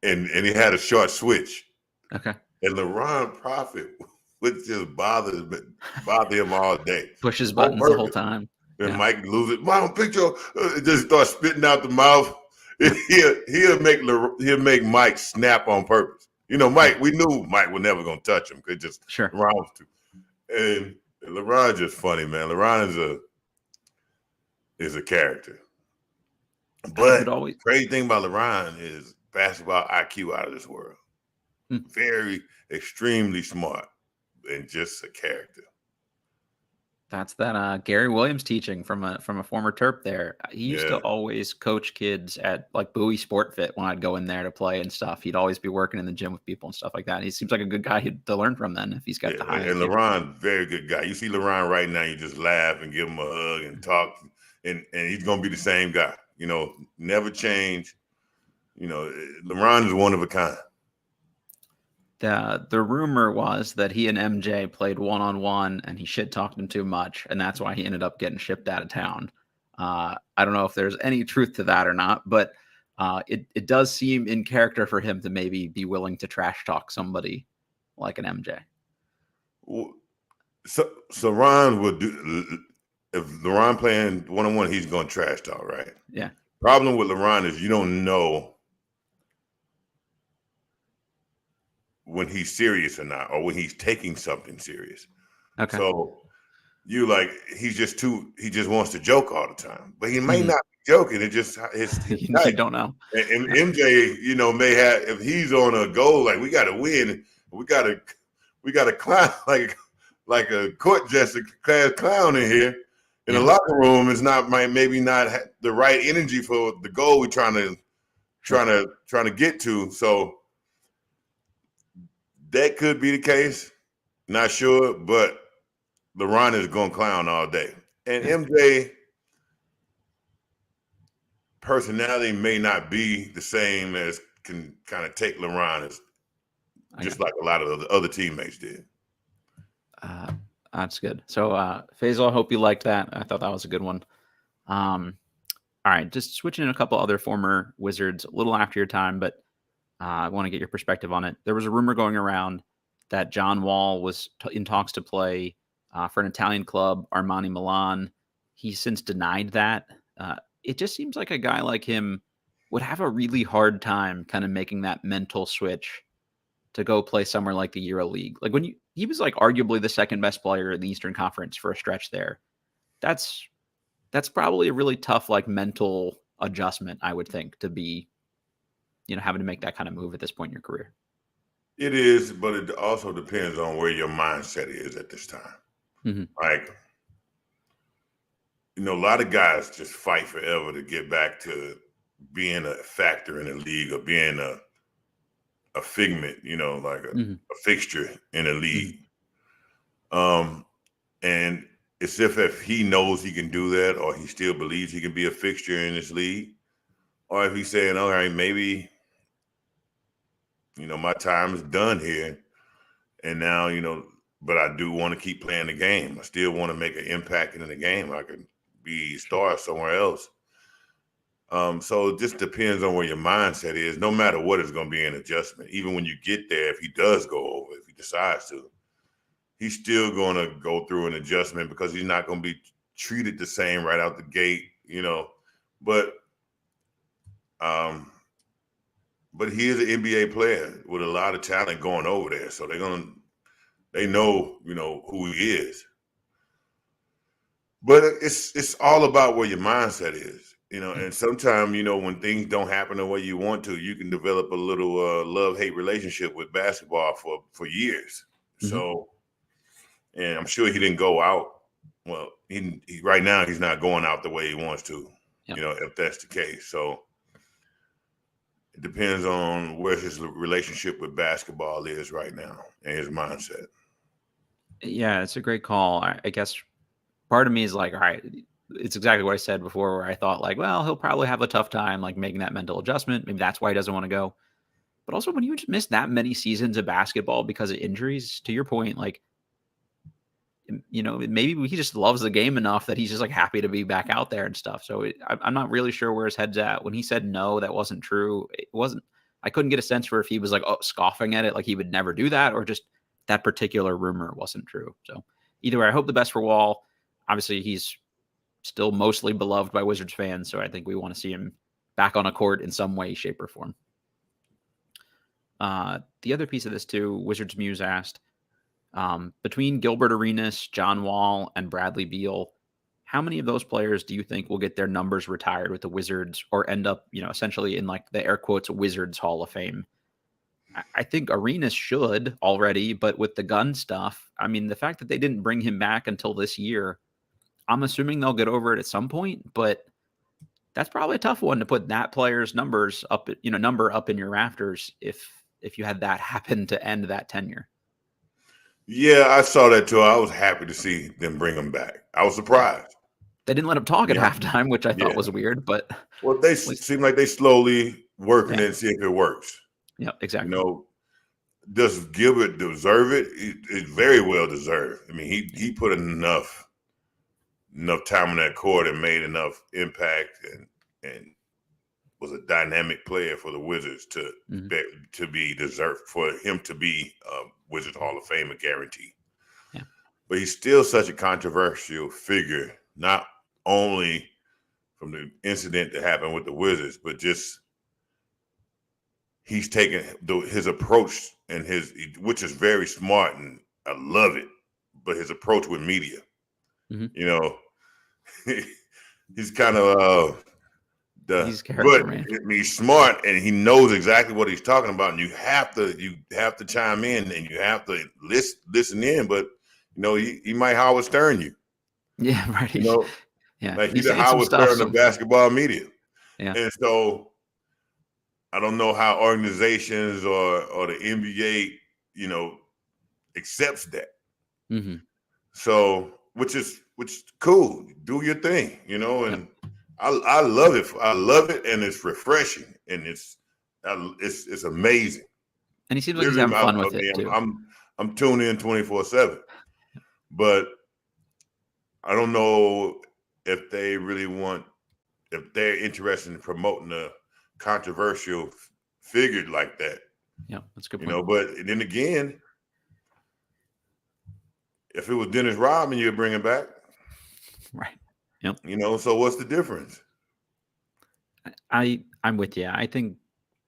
[SPEAKER 2] and he had a short switch.
[SPEAKER 1] Okay.
[SPEAKER 2] And LaRon Profit would just bother him all day.
[SPEAKER 1] Push his buttons the whole time.
[SPEAKER 2] And Mike lose it. Mom, picture just start spitting out the mouth. He'll make Mike snap on purpose. Mike. We knew Mike was never gonna touch him because just LaRon to. And LaRon just funny, man. LaRon is a character. But crazy thing about LaRon is basketball IQ out of this world. Very extremely smart and just a character.
[SPEAKER 1] That's that Gary Williams teaching from a former Terp there. He used to always coach kids at like Bowie Sport Fit when I'd go in there to play and stuff. He'd always be working in the gym with people and stuff like that. He seems like a good guy to learn from then if he's got the high.
[SPEAKER 2] And LaRon, very good guy. You see LaRon right now, you just laugh and give him a hug and talk, and he's gonna be the same guy. Never change. LaRon is one of a kind.
[SPEAKER 1] The rumor was that he and MJ played one-on-one and he shit-talked him too much, and that's why he ended up getting shipped out of town. I don't know if there's any truth to that or not, but it does seem in character for him to maybe be willing to trash talk somebody like an MJ.
[SPEAKER 2] So Ron would do, if LaRon playing one-on-one, he's going to trash talk, right?
[SPEAKER 1] Yeah.
[SPEAKER 2] Problem with LaRon is you don't know when he's serious or not, or when he's taking something serious.
[SPEAKER 1] Okay.
[SPEAKER 2] So he just wants to joke all the time, but he may not be joking. It just
[SPEAKER 1] you don't know.
[SPEAKER 2] And MJ, may have, if he's on a goal, like we got to win, we got to clown like a court jester class clown in here. In the locker room, it's maybe not the right energy for the goal we're trying to get to. So That could be the case. Not sure, but LeBron is going to clown all day. And MJ personality may not be the same as can kind of take LeBron as just like a lot of the other teammates did.
[SPEAKER 1] That's good. So, Faisal, I hope you liked that. I thought that was a good one. All right, just switching in a couple other former Wizards, a little after your time, but I want to get your perspective on it. There was a rumor going around that John Wall was in talks to play for an Italian club, Armani Milan. He's since denied that. It just seems like a guy like him would have a really hard time kind of making that mental switch to go play somewhere like the Euro League. Like he was like arguably the second best player in the Eastern Conference for a stretch there. That's probably a really tough like mental adjustment, I would think, to be, having to make that kind of move at this point in your career.
[SPEAKER 2] It is, but it also depends on where your mindset is at this time.
[SPEAKER 1] Mm-hmm.
[SPEAKER 2] Like, a lot of guys just fight forever to get back to being a factor in the league or being a figment, like a fixture in the league. And it's if he knows he can do that, or he still believes he can be a fixture in this league, or if he's saying, all right, maybe, my time is done here. And now, but I do want to keep playing the game. I still want to make an impact in the game. I could be a star somewhere else. So it just depends on where your mindset is. No matter what, it's going to be an adjustment. Even when you get there, if he does go over, if he decides to, he's still going to go through an adjustment because he's not going to be treated the same right out the gate, But he is an NBA player with a lot of talent going over there. So they know, who he is. But it's all about where your mindset is, and sometimes, when things don't happen the way you want to, you can develop a little love-hate relationship with basketball for years. So, and I'm sure he didn't go out. Well, he right now he's not going out the way he wants to, if that's the case. So it depends on where his relationship with basketball is right now and his mindset.
[SPEAKER 1] Yeah, it's a great call. I guess part of me is like, all right, it's exactly what I said before, where I thought like, well, he'll probably have a tough time like making that mental adjustment. Maybe that's why he doesn't want to go. But also when you just miss that many seasons of basketball because of injuries, to your point, like, maybe he just loves the game enough that he's just like happy to be back out there and stuff. So I'm not really sure where his head's at. When he said no, that wasn't true. I couldn't get a sense for if he was like scoffing at it, like he would never do that, or just that particular rumor wasn't true. So either way, I hope the best for Wall. Obviously, he's still mostly beloved by Wizards fans, so I think we want to see him back on a court in some way, shape, or form. The other piece of this too, Wizards Muse asked, between Gilbert Arenas, John Wall, and Bradley Beal, how many of those players do you think will get their numbers retired with the Wizards or end up, essentially in like the air quotes Wizards Hall of Fame? I think Arenas should already, but with the gun stuff, I mean, the fact that they didn't bring him back until this year, I'm assuming they'll get over it at some point, but that's probably a tough one to put that player's numbers up, number up in your rafters if you had that happen to end that tenure.
[SPEAKER 2] Yeah, I saw that too. I was happy to see them bring him back. I was surprised.
[SPEAKER 1] They didn't let him talk at halftime, which I thought was weird, but
[SPEAKER 2] they seem like they slowly working it and see if it works.
[SPEAKER 1] Yeah, exactly.
[SPEAKER 2] Does Gilbert deserve it? It very well deserved. I mean, he put enough time on that court and made enough impact and was a dynamic player for the Wizards to be deserved, for him to be Wizards Hall of Fame, a guarantee.
[SPEAKER 1] Yeah.
[SPEAKER 2] But he's still such a controversial figure, not only from the incident that happened with the Wizards, but just he's taken his approach and which is very smart, and I love it, but his approach with media, he's kind of
[SPEAKER 1] he's character, man.
[SPEAKER 2] He's smart and he knows exactly what he's talking about, and you have to chime in and you have to listen in, but he might Howard Stern you.
[SPEAKER 1] Yeah, right.
[SPEAKER 2] Yeah, like he's a Howard Stern of basketball media.
[SPEAKER 1] Yeah,
[SPEAKER 2] and so I don't know how organizations or the NBA, accepts that.
[SPEAKER 1] Mm-hmm.
[SPEAKER 2] So, which is cool. Do your thing, and I love it. I love it, and it's refreshing, and it's amazing.
[SPEAKER 1] And he seems like he's having fun with it too.
[SPEAKER 2] I'm tuned in 24/7, but I don't know if they really if they're interested in promoting a controversial figure like that.
[SPEAKER 1] Yeah, that's a good point.
[SPEAKER 2] But then again, if it was Dennis Rodman, you'd bring him back.
[SPEAKER 1] Right. Yep.
[SPEAKER 2] So what's the difference?
[SPEAKER 1] I'm with you. I think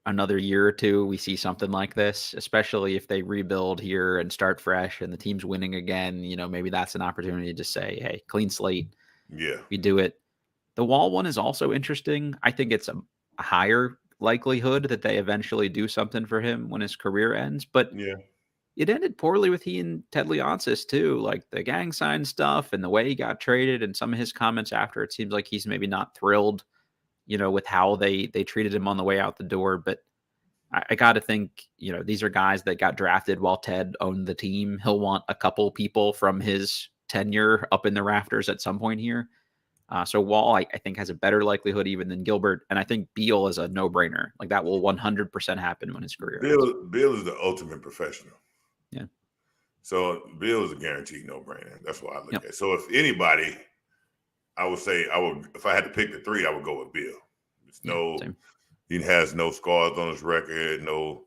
[SPEAKER 1] another year or two, we see something like this, especially if they rebuild here and start fresh and the team's winning again. Maybe that's an opportunity to just say, hey, clean slate.
[SPEAKER 2] Yeah.
[SPEAKER 1] We do it. The Wall one is also interesting. I think it's a higher likelihood that they eventually do something for him when his career ends. But
[SPEAKER 2] yeah,
[SPEAKER 1] it ended poorly with he and Ted Leonsis too, like the gang sign stuff and the way he got traded and some of his comments after. It seems like he's maybe not thrilled, with how they treated him on the way out the door. But I got to think, these are guys that got drafted while Ted owned the team. He'll want a couple people from his tenure up in the rafters at some point here. So Wall, I think, has a better likelihood even than Gilbert. And I think Beal is a no-brainer. Like that will 100% happen when his career ends.
[SPEAKER 2] Beal is the ultimate professional.
[SPEAKER 1] Yeah.
[SPEAKER 2] So Beal is a guaranteed no-brainer. That's what I look at. So if anybody, I would say if I had to pick the three, I would go with Beal. He has no scars on his record. No,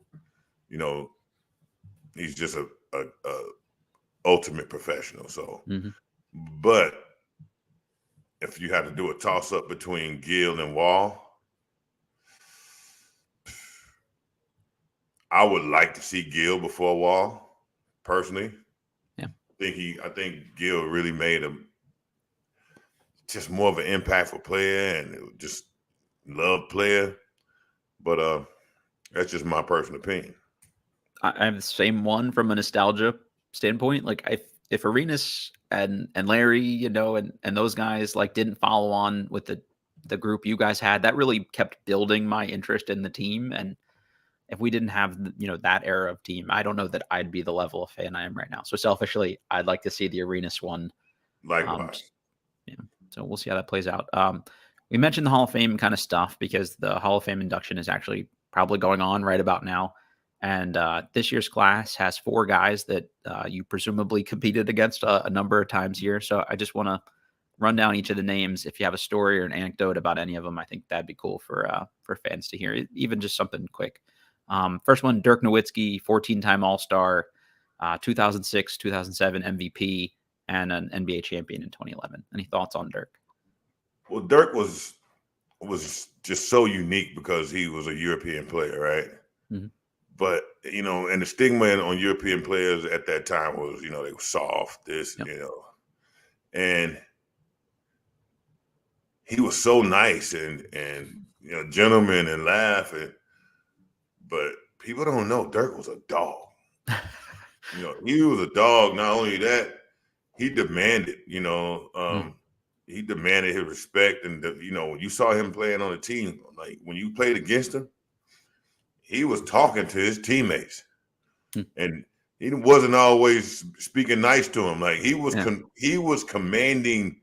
[SPEAKER 2] he's just a ultimate professional. So, but if you had to do a toss-up between Gil and Wall, I would like to see Gil before Wall, personally.
[SPEAKER 1] Yeah.
[SPEAKER 2] I think Gil really made him just more of an impactful player and just loved player. But that's just my personal opinion.
[SPEAKER 1] I have the same one from a nostalgia standpoint. Like if Arenas and Larry, and those guys like didn't follow on with the group you guys had, that really kept building my interest in the team. And if we didn't have, that era of team, I don't know that I'd be the level of fan I am right now. So selfishly, I'd like to see the Arenas one.
[SPEAKER 2] Likewise.
[SPEAKER 1] So we'll see how that plays out. We mentioned the Hall of Fame kind of stuff because the Hall of Fame induction is actually probably going on right about now. And this year's class has 4 guys that you presumably competed against a number of times here. So I just want to run down each of the names. If you have a story or an anecdote about any of them, I think that'd be cool for fans to hear, even just something quick. First one, Dirk Nowitzki, 14-time All-Star, 2006, 2007 MVP, and an NBA champion in 2011. Any thoughts on Dirk?
[SPEAKER 2] Well, Dirk was just so unique because he was a European player, right?
[SPEAKER 1] Mm-hmm.
[SPEAKER 2] But, and the stigma on European players at that time was, they were soft, and he was so nice and gentleman and laughing. But people don't know Dirk was a dog. He was a dog. Not only that, he demanded, he demanded his respect. And, when you saw him playing on the team, like when you played against him, he was talking to his teammates. And he wasn't always speaking nice to him. Like he was commanding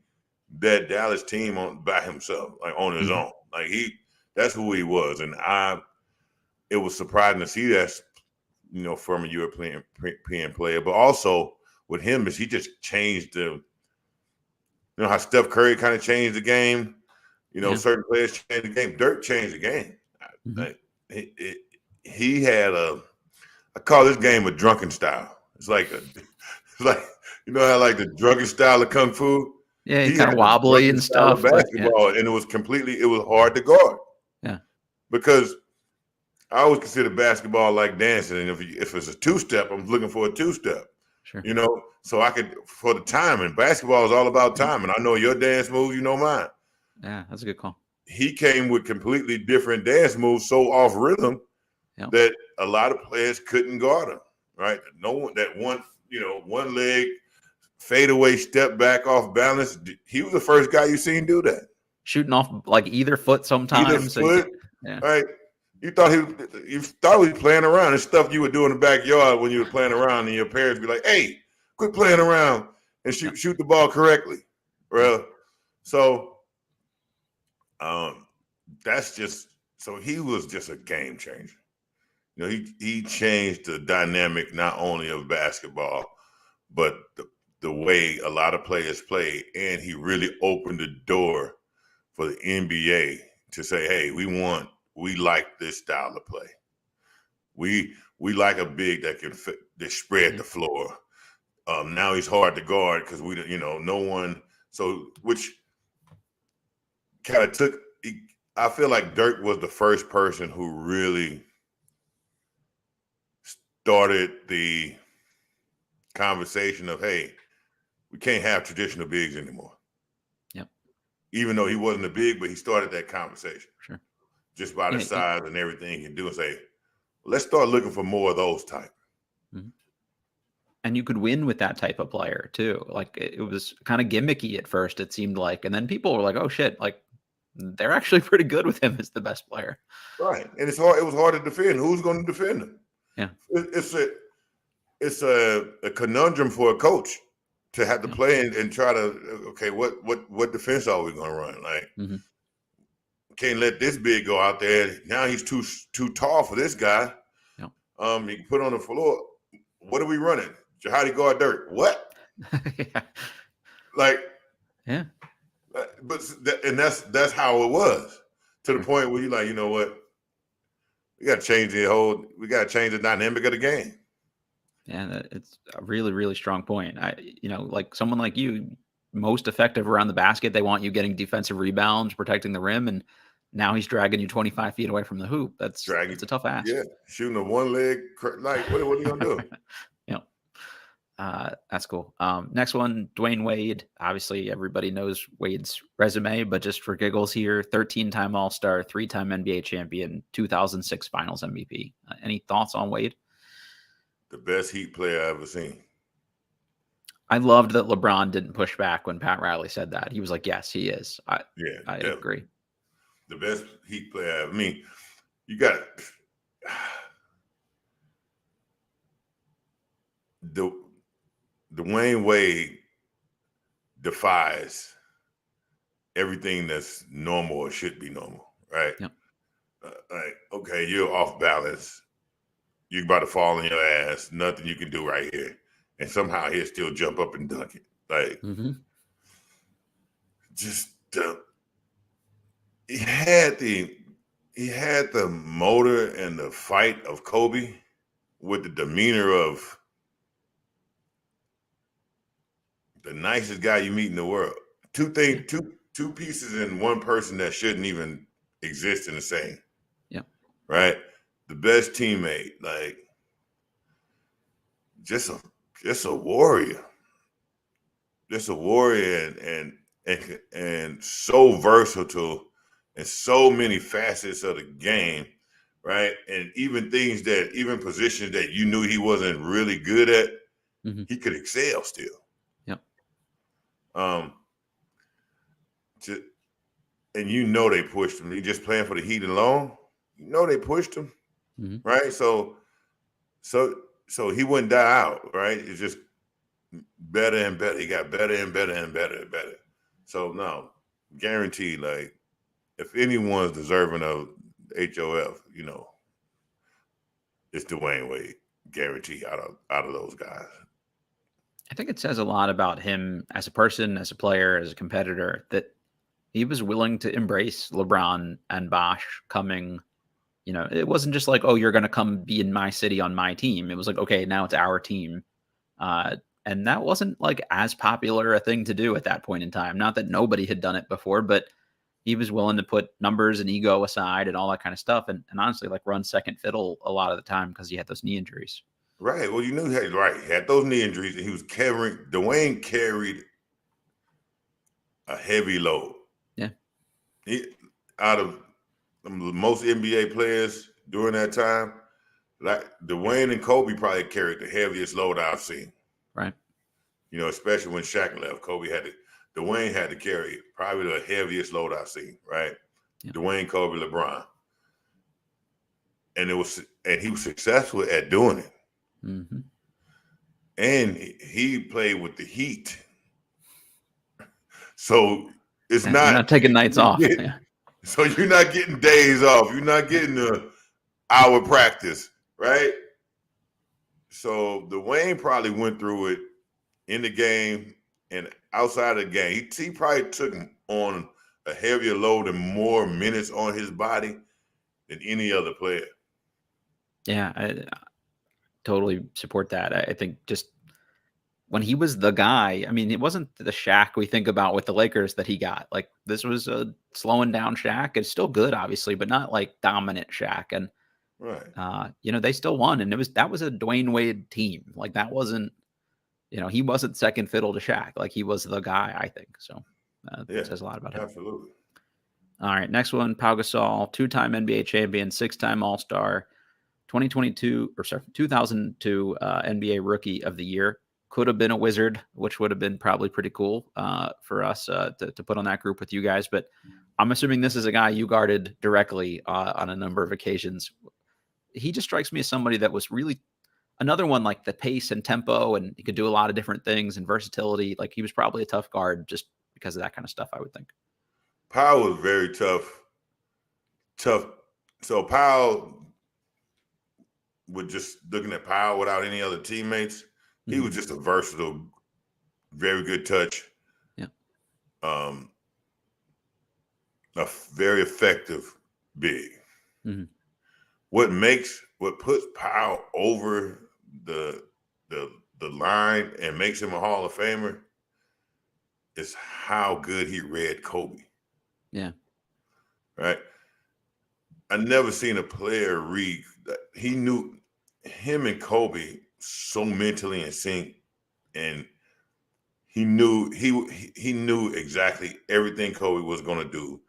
[SPEAKER 2] that Dallas team by himself, like on his own. Like that's who he was. And it was surprising to see that, from a European player. But also with him is he just changed how Steph Curry kind of changed the game. Certain players changed the game. Dirk changed the game. Like, he had I call this game a drunken style. It's like how like the drunken style of Kung Fu.
[SPEAKER 1] Yeah, he kind of wobbly and stuff.
[SPEAKER 2] Basketball, and it was hard to guard. Yeah. Because I always consider basketball like dancing. And if it's a 2-step, I'm looking for a 2-step.
[SPEAKER 1] Sure.
[SPEAKER 2] So I could, for the timing. Basketball is all about timing. I know your dance moves, you know mine.
[SPEAKER 1] Yeah, that's a good call.
[SPEAKER 2] He came with completely different dance moves, so off rhythm that a lot of players couldn't guard him. Right? One leg fadeaway step back off balance. He was the first guy you seen do that.
[SPEAKER 1] Shooting off like either foot sometimes.
[SPEAKER 2] Right? You thought he was playing around. It's stuff you would do in the backyard when you were playing around, and your parents be like, "Hey, quit playing around and shoot the ball correctly." Well, so that's just so he was just a game changer. You know, he changed the dynamic not only of basketball, but the way a lot of players play, and he really opened the door for the NBA to say, "Hey, we like this style of play. We like a big that can spread the floor." Now he's hard to guard because no one. So which kind of took. I feel like Dirk was the first person who really started the conversation of, "Hey, we can't have traditional bigs anymore."
[SPEAKER 1] Yep.
[SPEAKER 2] Even though he wasn't a big, but he started that conversation.
[SPEAKER 1] Sure.
[SPEAKER 2] Just by the size and everything he can do, and say, let's start looking for more of those type.
[SPEAKER 1] Mm-hmm. And you could win with that type of player too. Like it was kind of gimmicky at first, it seemed like, and then people were like, "Oh shit!" Like they're actually pretty good with him as the best player.
[SPEAKER 2] Right, and it's hard. It was hard to defend. Who's going to defend him?
[SPEAKER 1] Yeah,
[SPEAKER 2] it's a conundrum for a coach to have to play and try to, okay, what defense are we going to run? Like, can't let this big go out there. Now he's too tall for this guy.
[SPEAKER 1] Yep.
[SPEAKER 2] He can put on the floor. What are we running? Jahadi guard Dirk. What?
[SPEAKER 1] Yeah.
[SPEAKER 2] Like,
[SPEAKER 1] yeah.
[SPEAKER 2] But that's how it was, to the point where you're like, you know what? We got to change the dynamic of the game.
[SPEAKER 1] Yeah, it's a really, really strong point. Like someone like you, most effective around the basket. They want you getting defensive rebounds, protecting the rim, and now he's dragging you 25 feet away from the hoop. It's a tough ask.
[SPEAKER 2] Yeah, shooting a one leg. Like, what are you gonna do?
[SPEAKER 1] That's cool. Next one, Dwyane Wade. Obviously, everybody knows Wade's resume, but just for giggles here, 13-time All-Star, 3-time NBA champion, 2006 Finals MVP. Any thoughts on Wade?
[SPEAKER 2] The best Heat player I've ever seen.
[SPEAKER 1] I loved that LeBron didn't push back when Pat Riley said that. He was like, "Yes, he is." I agree.
[SPEAKER 2] The best Heat player. I mean, you got Dwyane Wade defies everything that's normal or should be normal, right?
[SPEAKER 1] Yep.
[SPEAKER 2] Like, okay, you're off balance. You're about to fall on your ass. Nothing you can do right here. And somehow he'll still jump up and dunk it. Like, just he had the motor and the fight of Kobe with the demeanor of the nicest guy you meet in the world. Two pieces in one person that shouldn't even exist in the same.
[SPEAKER 1] Yeah.
[SPEAKER 2] Right? The best teammate, like just a warrior. Just a warrior and so versatile in so many facets of the game, right? And even positions that you knew he wasn't really good at, he could excel still.
[SPEAKER 1] Yep.
[SPEAKER 2] And they pushed him. He just playing for the Heat alone. They pushed him, right? So he wouldn't die out, right? It's just better and better. He got better and better and better and better. So no, guaranteed. Like, if anyone's deserving of HOF, it's Dwyane Wade. Guaranteed out of those guys.
[SPEAKER 1] I think it says a lot about him as a person, as a player, as a competitor, that he was willing to embrace LeBron and Bosh coming. It wasn't just like, "Oh, you're going to come be in my city on my team." It was like, "Okay, now it's our team." And that wasn't like as popular a thing to do at that point in time. Not that nobody had done it before, but he was willing to put numbers and ego aside and all that kind of stuff. And honestly, like, run second fiddle a lot of the time because he had those knee injuries.
[SPEAKER 2] Right. Well, he had those knee injuries, and he was Dwyane carried a heavy load.
[SPEAKER 1] Yeah.
[SPEAKER 2] Out of most NBA players during that time, like Dwyane and Kobe probably carried the heaviest load I've seen.
[SPEAKER 1] Right.
[SPEAKER 2] Especially when Shaq left, Dwyane had to carry probably the heaviest load I've seen, right? Yep. Dwyane, Kobe, LeBron. and he was successful at doing it.
[SPEAKER 1] Mm-hmm.
[SPEAKER 2] And he played with the Heat. So it's
[SPEAKER 1] You're not taking nights off.
[SPEAKER 2] So you're not getting days off. You're not getting an hour practice, right? So Dwyane probably went through it in the game and outside of the game. He probably took on a heavier load and more minutes on his body than any other player.
[SPEAKER 1] Yeah, I totally support that. I think just when he was the guy, I mean, it wasn't the Shaq we think about with the Lakers that he got. Like, this was a slowing down Shaq. It's still good, obviously, but not like dominant Shaq. And
[SPEAKER 2] right,
[SPEAKER 1] they still won, and that was a Dwyane Wade team. Like, that wasn't, he wasn't second fiddle to Shaq. Like, he was the guy, I think. So that says a lot about him.
[SPEAKER 2] Absolutely.
[SPEAKER 1] All right, next one, Pau Gasol, 2-time NBA champion, 6-time All-Star, 2002 NBA Rookie of the Year. Could have been a Wizard, which would have been probably pretty cool for us to put on that group with you guys. But I'm assuming this is a guy you guarded directly on a number of occasions. He just strikes me as somebody that was really another one, like the pace and tempo, and he could do a lot of different things and versatility. Like, he was probably a tough guard just because of that kind of stuff, I would think.
[SPEAKER 2] Pau was very tough. So Pau, with just looking at Pau without any other teammates, he was just a versatile, very good touch.
[SPEAKER 1] Yeah.
[SPEAKER 2] A very effective big.
[SPEAKER 1] Mm-hmm.
[SPEAKER 2] What puts Pau over the line and makes him a Hall of Famer is how good he read Kobe.
[SPEAKER 1] Yeah.
[SPEAKER 2] Right. I never seen a player read. He knew him and Kobe so mentally in sync, and he knew exactly everything Kobe was going to do,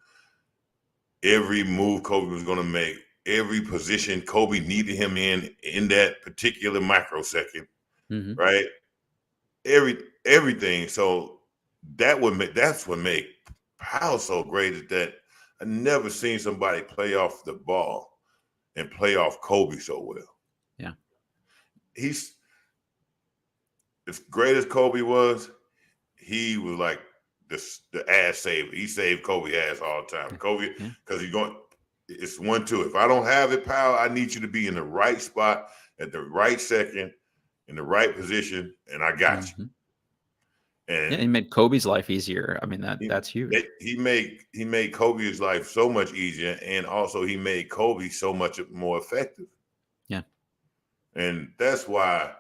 [SPEAKER 2] every move Kobe was going to make, every position Kobe needed him in that particular microsecond, right? Everything. So that's what made Pau so great, is that I never seen somebody play off the ball and play off Kobe so well.
[SPEAKER 1] Yeah.
[SPEAKER 2] He's as great as Kobe was, he was like the ass saver. He saved Kobe ass all the time. Kobe, because it's 1-2. If I don't have it, Pau, I need you to be in the right spot at the right second, in the right position, and I got you. And
[SPEAKER 1] he made Kobe's life easier. I mean, that's huge.
[SPEAKER 2] He made Kobe's life so much easier, and also he made Kobe so much more effective.
[SPEAKER 1] Yeah. And
[SPEAKER 2] that's why,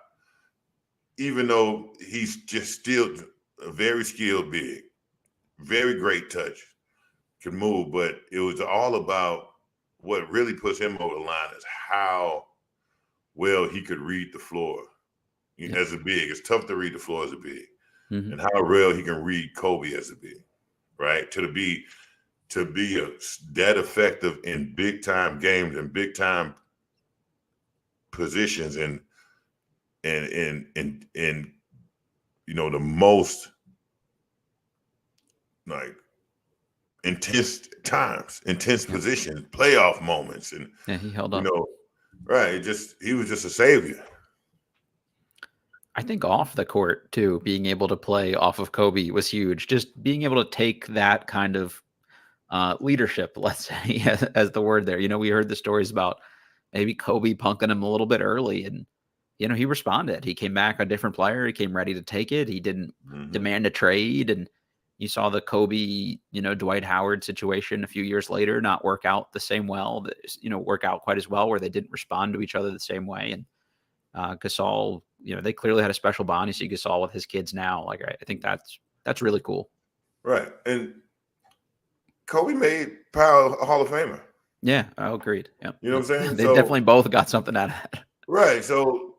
[SPEAKER 2] even though he's just still a very skilled big, very great touch, can move, but it was all about what really puts him over the line is how well he could read the floor. As a big, it's tough to read the floor as a big. And how well he can read Kobe as a big, right? To be that effective in big time games and big time positions and the most like intense times, intense positions, playoff moments, and
[SPEAKER 1] he held up.
[SPEAKER 2] Right? He was just a savior.
[SPEAKER 1] I think off the court too, being able to play off of Kobe was huge. Just being able to take that kind of leadership, let's say, as the word there. We heard the stories about maybe Kobe punking him a little bit early, and he responded. He came back a different player. He came ready to take it. He didn't demand a trade, and you saw the Kobe, Dwight Howard situation a few years later not work out the same well. Work out quite as well, where they didn't respond to each other the same way. And Gasol, they clearly had a special bond. You see Gasol with his kids now. Like, I think that's really cool.
[SPEAKER 2] Right. And Kobe made Pau a Hall of Famer.
[SPEAKER 1] Yeah, I agreed. Yeah.
[SPEAKER 2] You know what I'm saying?
[SPEAKER 1] They definitely both got something out of it.
[SPEAKER 2] Right. So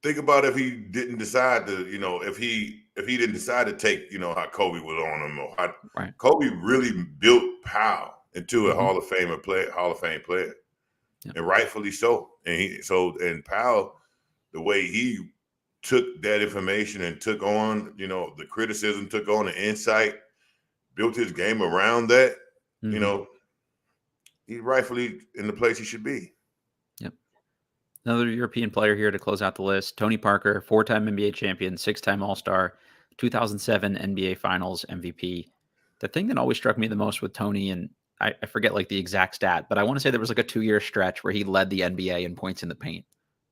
[SPEAKER 2] think about if he didn't decide to, if he didn't decide to take, how Kobe was on him, or how Kobe really built Pau into a Hall of Fame player. Yeah. And rightfully so. And Pau, the way he took that information and took on, the criticism, took on the insight, built his game around that, he's rightfully in the place he should be.
[SPEAKER 1] Yep. Another European player here to close out the list, Tony Parker, 4-time NBA champion, 6-time All-Star, 2007 NBA Finals MVP. The thing that always struck me the most with Tony, and I forget like the exact stat, but I want to say there was like a 2-year stretch where he led the NBA in points in the paint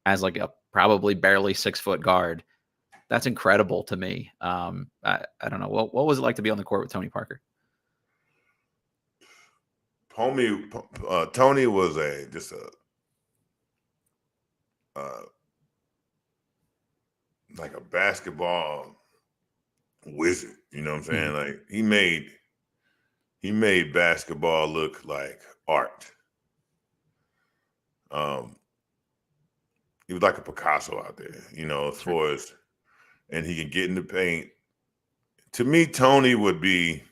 [SPEAKER 1] as like a probably barely 6-foot guard. That's incredible to me. I don't know. What was it like to be on the court with Tony Parker?
[SPEAKER 2] Tony was just a like a basketball wizard. You know what I'm saying? Like he made basketball look like art. He was like a Picasso out there, you know, as far as, and he can get in the paint. To me, Tony would be,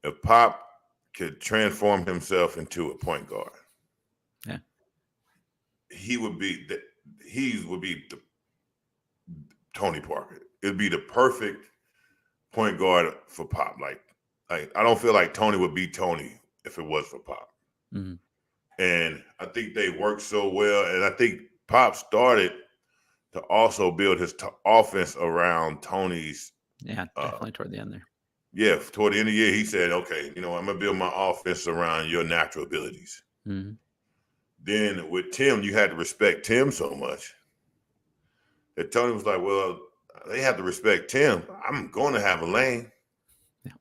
[SPEAKER 2] if Pop could transform himself into a point guard.
[SPEAKER 1] Yeah.
[SPEAKER 2] He would be the Tony Parker. It'd be the perfect point guard for Pop. Like I don't feel like Tony would be Tony if it was for Pop.
[SPEAKER 1] Mm-hmm.
[SPEAKER 2] And I think they worked so well. And I think Pop started to also build his offense around Tony's.
[SPEAKER 1] Yeah, definitely toward the end there.
[SPEAKER 2] Yeah, toward the end of the year, he said, okay, you know, I'm going to build my offense around your natural abilities.
[SPEAKER 1] Mm-hmm.
[SPEAKER 2] Then with Tim, you had to respect Tim so much that Tony was like, well, they have to respect Tim. I'm going to have a lane.
[SPEAKER 1] Yeah.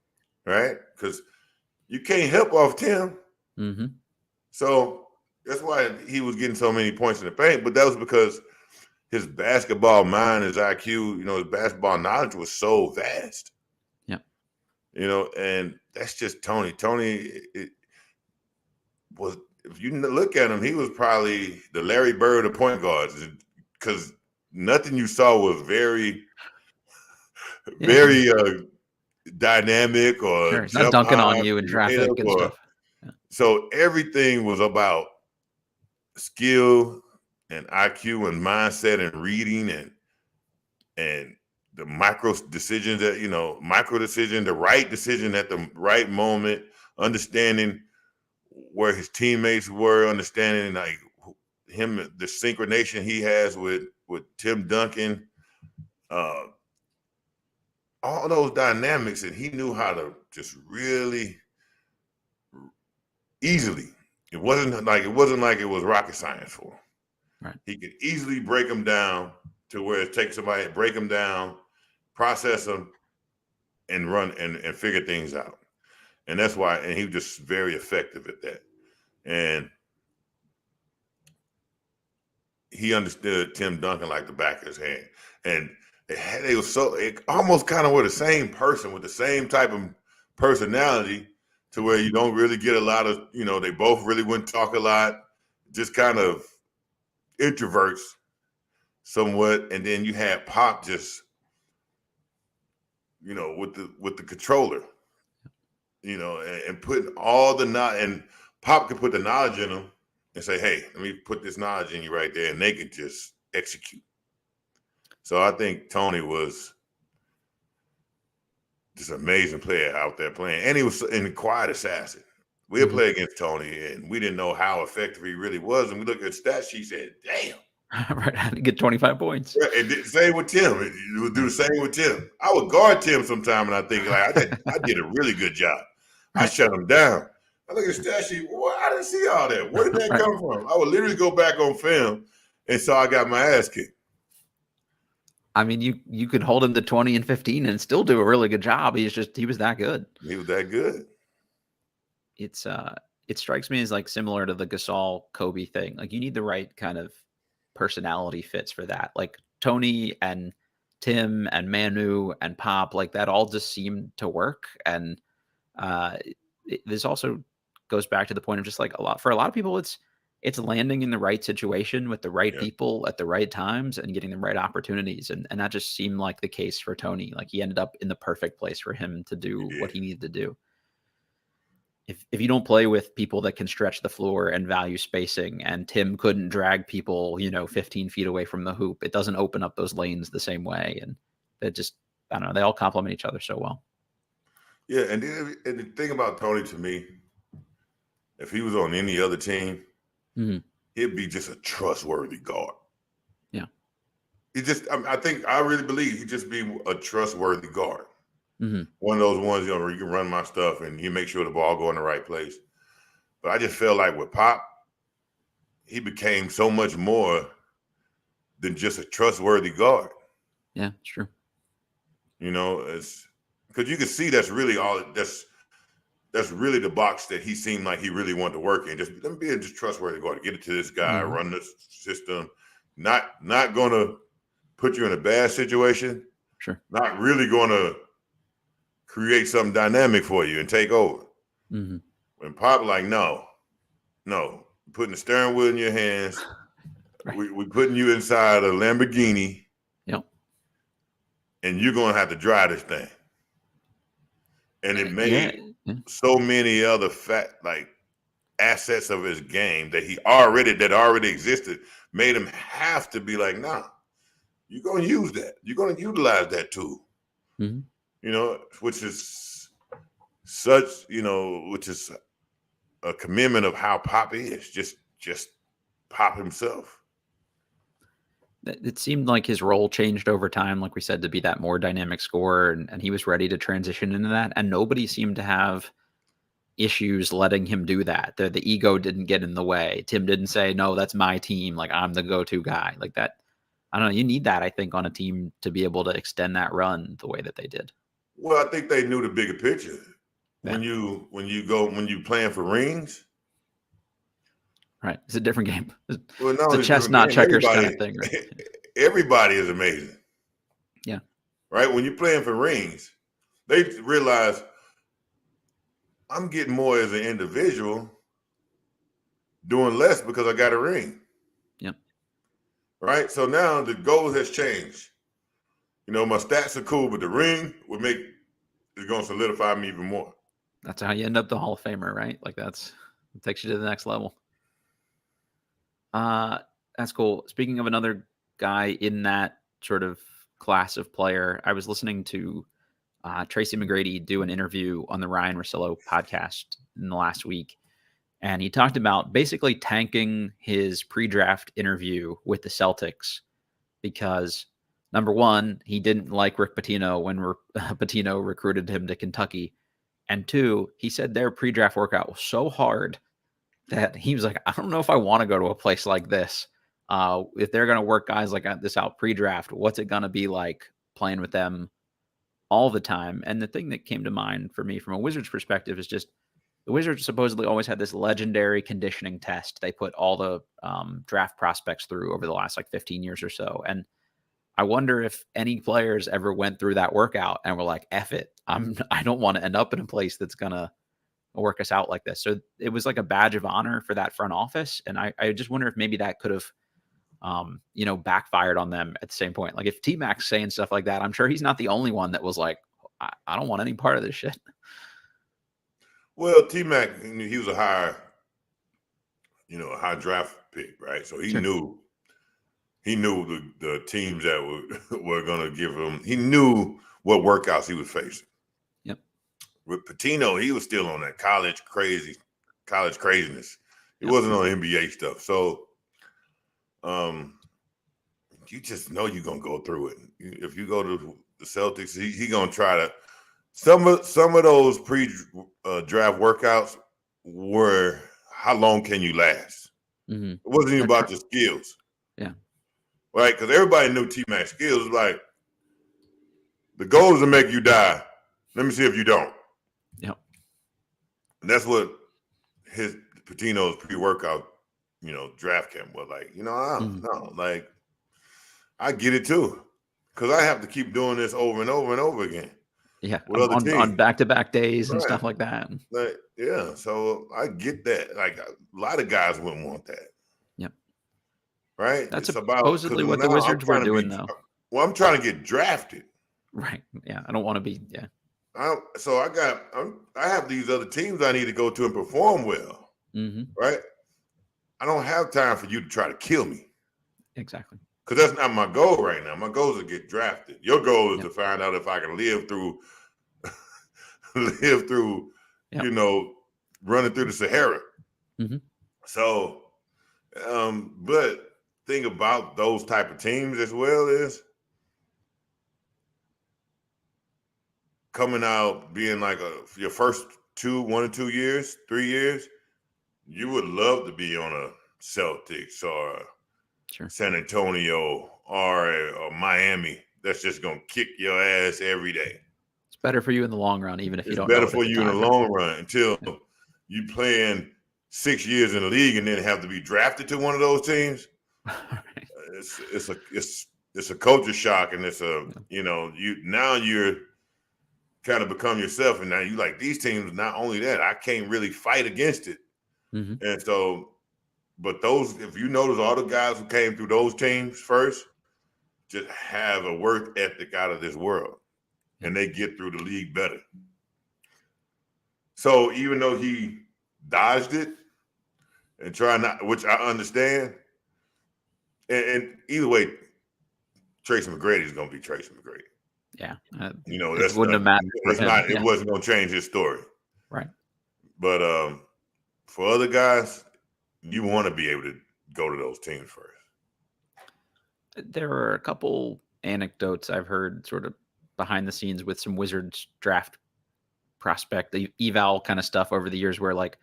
[SPEAKER 2] Right? Because you can't help off Tim.
[SPEAKER 1] Mm-hmm.
[SPEAKER 2] So that's why he was getting so many points in the paint. But that was because his basketball mind, his IQ, you know, his basketball knowledge was so vast.
[SPEAKER 1] Yeah.
[SPEAKER 2] You know, and that's just Tony. Tony was, if you look at him, he was probably the Larry Bird of point guards, because nothing you saw was very dynamic or
[SPEAKER 1] not dunking on you in traffic and stuff.
[SPEAKER 2] Yeah. So everything was about skill and IQ and mindset and reading and the micro decisions that, you know, the right decision at the right moment, understanding where his teammates were, understanding like him, the synchronization he has with Tim Duncan, all those dynamics, and he knew how to just really easily. It wasn't like it was rocket science for him.
[SPEAKER 1] Right.
[SPEAKER 2] He could easily break them down to where it takes somebody, break them down, process them, and run and figure things out. And that's why, and he was just very effective at that. And he understood Tim Duncan like the back of his hand. And it almost kind of were the same person with the same type of personality, to where you don't really get a lot of, you know, they both really wouldn't talk a lot, just kind of introverts somewhat. And then you had Pop just, you know, with the controller, you know, and putting all the and Pop could put the knowledge in them and say, hey, let me put this knowledge in you right there, and they could just execute. So I think Tony was just an amazing player out there playing. And he was a quiet assassin. We'd play against Tony, and we didn't know how effective he really was. And we looked at stats sheet, said, damn.
[SPEAKER 1] Right, I had to get 25 points.
[SPEAKER 2] Yeah, and same with Tim. You would do the same with Tim. I would guard Tim sometime, and I think, like, I did a really good job. I shut him down. I look at stat sheet, well, I didn't see all that. Where did that come from? I would literally go back on film, and so I got my ass kicked.
[SPEAKER 1] I mean, you could hold him to 20 and 15 and still do a really good job. He was that good.
[SPEAKER 2] He was that good.
[SPEAKER 1] It strikes me as like similar to the Gasol Kobe thing. Like you need the right kind of personality fits for that. Like Tony and Tim and Manu and Pop, like that all just seemed to work. And this also goes back to the point of just like for a lot of people, it's landing in the right situation with the right people at the right times and getting the right opportunities. And that just seemed like the case for Tony. Like he ended up in the perfect place for him to do what he needed to do. If you don't play with people that can stretch the floor and value spacing, and Tim couldn't drag people, 15 feet away from the hoop, it doesn't open up those lanes the same way. And it just, I don't know, they all complement each other so well.
[SPEAKER 2] Yeah. And the thing about Tony, to me, if he was on any other team, he'd be just a trustworthy guard.
[SPEAKER 1] Yeah.
[SPEAKER 2] I really believe he'd just be a trustworthy guard.
[SPEAKER 1] Mm-hmm.
[SPEAKER 2] One of those ones, where you can run my stuff and you make sure the ball go in the right place. But I just feel like with Pop, he became so much more than just a trustworthy guard.
[SPEAKER 1] Yeah, it's true.
[SPEAKER 2] It's because you can see that's really the box that he seemed like he really wanted to work in. Just let me be a just trustworthy guard, get it to this guy, run this system, not gonna put you in a bad situation.
[SPEAKER 1] Sure.
[SPEAKER 2] Not really gonna create something dynamic for you and take over.
[SPEAKER 1] Mm-hmm.
[SPEAKER 2] When Pop like, no, putting the steering wheel in your hands.
[SPEAKER 1] Right.
[SPEAKER 2] We putting you inside a Lamborghini.
[SPEAKER 1] Yep.
[SPEAKER 2] And you're gonna have to drive this thing. And it made so many other assets of his game that already existed, made him have to be like, nah, you're gonna use that. You're gonna utilize that tool. Mm-hmm. Which is a commitment of how Pop is, just Pop himself.
[SPEAKER 1] It seemed like his role changed over time, like we said, to be that more dynamic scorer, and he was ready to transition into that. And nobody seemed to have issues letting him do that. The ego didn't get in the way. Tim didn't say, no, that's my team. Like, I'm the go-to guy. Like that. I don't know. You need that, I think, on a team to be able to extend that run the way that they did.
[SPEAKER 2] Well, I think they knew the bigger picture. Yeah. When you playing for rings.
[SPEAKER 1] Right. It's a different game.
[SPEAKER 2] Well, no,
[SPEAKER 1] it's a chess, not checkers kind of thing.
[SPEAKER 2] Right? Everybody is amazing.
[SPEAKER 1] Yeah.
[SPEAKER 2] Right? When you're playing for rings, they realize I'm getting more as an individual, doing less because I got a ring.
[SPEAKER 1] Yep.
[SPEAKER 2] Right? So now the goal has changed. My stats are cool, but the ring is going to solidify me even more.
[SPEAKER 1] That's how you end up the Hall of Famer, right? Like it takes you to the next level. That's cool. Speaking of another guy in that sort of class of player, I was listening to Tracy McGrady do an interview on the Ryan Russillo podcast in the last week. And he talked about basically tanking his pre-draft interview with the Celtics because, number one, he didn't like Rick Pitino when Pitino recruited him to Kentucky. And two, he said their pre-draft workout was so hard that he was like, I don't know if I want to go to a place like this. If they're going to work guys like this out pre-draft, what's it going to be like playing with them all the time? And the thing that came to mind for me from a Wizards perspective is just the Wizards supposedly always had this legendary conditioning test they put all the draft prospects through over the last 15 years or so. And I wonder if any players ever went through that workout and were like, F it. I don't want to end up in a place that's going to work us out like this. So it was like a badge of honor for that front office. And I just wonder if maybe that could have, backfired on them at the same point. Like if T-Mac's saying stuff like that, I'm sure he's not the only one that was like, I don't want any part of this shit.
[SPEAKER 2] Well, T-Mac, he was a high draft pick, right? So he knew the teams that were going to give him, he knew what workouts he was facing.
[SPEAKER 1] Yep.
[SPEAKER 2] With Pitino, he was still on that college craziness. He wasn't on NBA stuff. So you just know you're going to go through it. If you go to the Celtics, he going to try to, some of those pre-draft workouts were, how long can you last? Mm-hmm. It wasn't even about your skills.
[SPEAKER 1] Yeah.
[SPEAKER 2] Right? Because everybody knew T-Mac's skills. Like, the goal is to make you die. Let me see if you don't.
[SPEAKER 1] Yep.
[SPEAKER 2] And that's what Pitino's pre-workout, draft camp was like. No, like, I get it too. Because I have to keep doing this over and over and over again.
[SPEAKER 1] Yeah, on back-to-back days and stuff like that.
[SPEAKER 2] Like, yeah, so I get that. Like, a lot of guys wouldn't want that.
[SPEAKER 1] Yep.
[SPEAKER 2] Right?
[SPEAKER 1] That's supposedly what the Wizards were doing, though.
[SPEAKER 2] Well, I'm trying to get drafted.
[SPEAKER 1] Right. Yeah, I don't want to be. Yeah.
[SPEAKER 2] So I have these other teams I need to go to and perform well. Mm-hmm. Right? I don't have time for you to try to kill me.
[SPEAKER 1] Exactly.
[SPEAKER 2] Because that's not my goal right now. My goal is to get drafted. Your goal is to find out if I can live through, running through the Sahara. Mm-hmm. So But thing about those type of teams as well is coming out being like your first 1 or 2 years, 3 years, you would love to be on a Celtics or San Antonio or Miami. That's just gonna kick your ass every day.
[SPEAKER 1] It's better for you in the long run, even if you don't.
[SPEAKER 2] It's better for you in the long run until you playing 6 years in the league and then have to be drafted to one of those teams. It's a culture shock, and it's you're kind of become yourself, and now you like these teams. Not only that, I can't really fight against it, and so. But if you notice, all the guys who came through those teams first just have a work ethic out of this world, and they get through the league better. So even though he dodged it and which I understand, and either way, Tracy McGrady is going to be Tracy McGrady.
[SPEAKER 1] Yeah,
[SPEAKER 2] that
[SPEAKER 1] wouldn't have mattered.
[SPEAKER 2] It wasn't going to change his story,
[SPEAKER 1] right?
[SPEAKER 2] But for other guys, you want to be able to go to those teams first.
[SPEAKER 1] There are a couple anecdotes I've heard sort of behind the scenes with some Wizards draft prospect, the eval kind of stuff over the years where like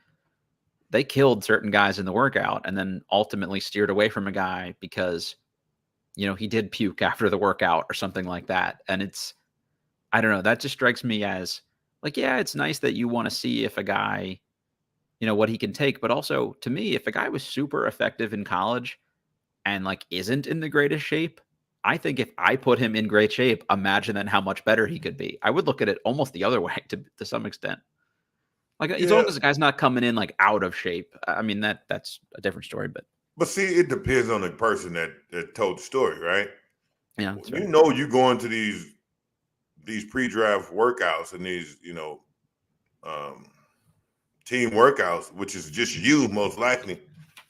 [SPEAKER 1] they killed certain guys in the workout and then ultimately steered away from a guy because, he did puke after the workout or something like that. And I don't know, that just strikes me as like, yeah, it's nice that you want to see if a guy, what he can take. But also to me, if a guy was super effective in college and like isn't in the greatest shape, I think if I put him in great shape, imagine then how much better he could be. I would look at it almost the other way to some extent. Like as long as the guy's not coming in like out of shape. I mean, that's a different story, but
[SPEAKER 2] see, it depends on the person that told the story, right?
[SPEAKER 1] Yeah.
[SPEAKER 2] You go into these pre-draft workouts and these, team workouts, which is just you most likely,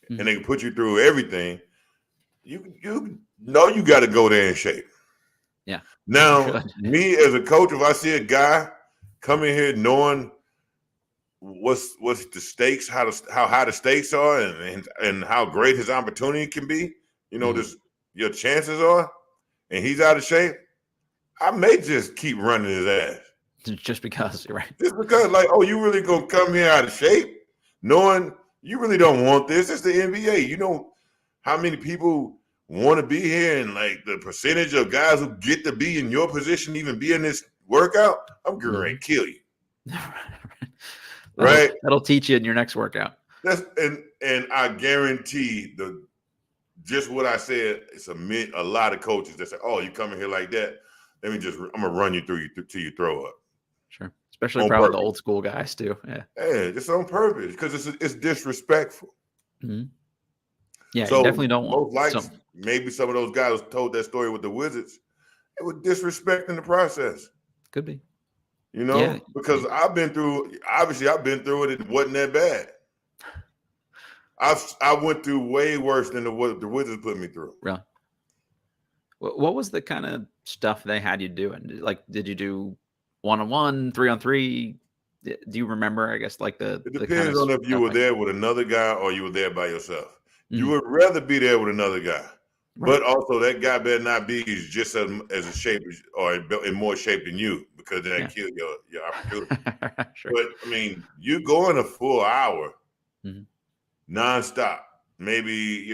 [SPEAKER 2] and they can put you through everything. You you got to go there in shape.
[SPEAKER 1] Yeah.
[SPEAKER 2] Now, me as a coach, if I see a guy come in here knowing what's the stakes, how high the stakes are, and how great his opportunity can be, your chances are, and he's out of shape, I may just keep running his ass.
[SPEAKER 1] Just because, you're right.
[SPEAKER 2] Just because, like, oh, you really gonna come here out of shape, knowing you really don't want this? It's the NBA. You know how many people want to be here, and like the percentage of guys who get to be in your position, even be in this workout. I'm going to kill you. Right?
[SPEAKER 1] That'll teach you in your next workout.
[SPEAKER 2] And I guarantee just what I said. It's a lot of coaches that say, "Oh, you coming here like that? I'm gonna run you through till you throw up."
[SPEAKER 1] Sure, especially probably the old school guys too. Yeah,
[SPEAKER 2] just on purpose because it's disrespectful.
[SPEAKER 1] Mm-hmm. Yeah,
[SPEAKER 2] so
[SPEAKER 1] you definitely don't want.
[SPEAKER 2] Maybe some of those guys told that story with the Wizards. It was disrespecting the process.
[SPEAKER 1] Could be.
[SPEAKER 2] Because I've been through it. It wasn't that bad. I went through way worse than what the Wizards put me through.
[SPEAKER 1] Really? What was the kind of stuff they had you doing? Like, did you do 1-on-1, 3-on-3? Do you remember? I guess like
[SPEAKER 2] it depends on if you were there with another guy or you were there by yourself. Mm-hmm. You would rather be there with another guy, right. But also that guy better not be just as a shape or in more shape than you, because that kill your opportunity. Sure. But I mean, you go in a full hour, nonstop. Maybe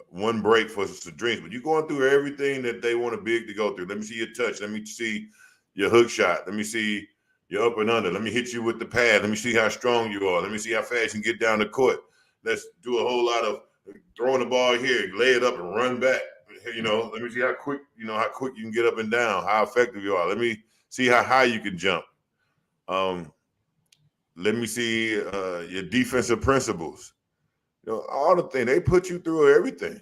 [SPEAKER 2] one break for some drinks, but you're going through everything that they want a big to go through. Let me see your touch. Let me see your hook shot. Let me see your up and under. Let me hit you with the pad. Let me see how strong you are. Let me see how fast you can get down the court. Let's do a whole lot of throwing the ball here, lay it up and run back. Let me see how quick you can get up and down, how effective you are. Let me see how high you can jump. Let me see your defensive principles. All the things. They put you through everything,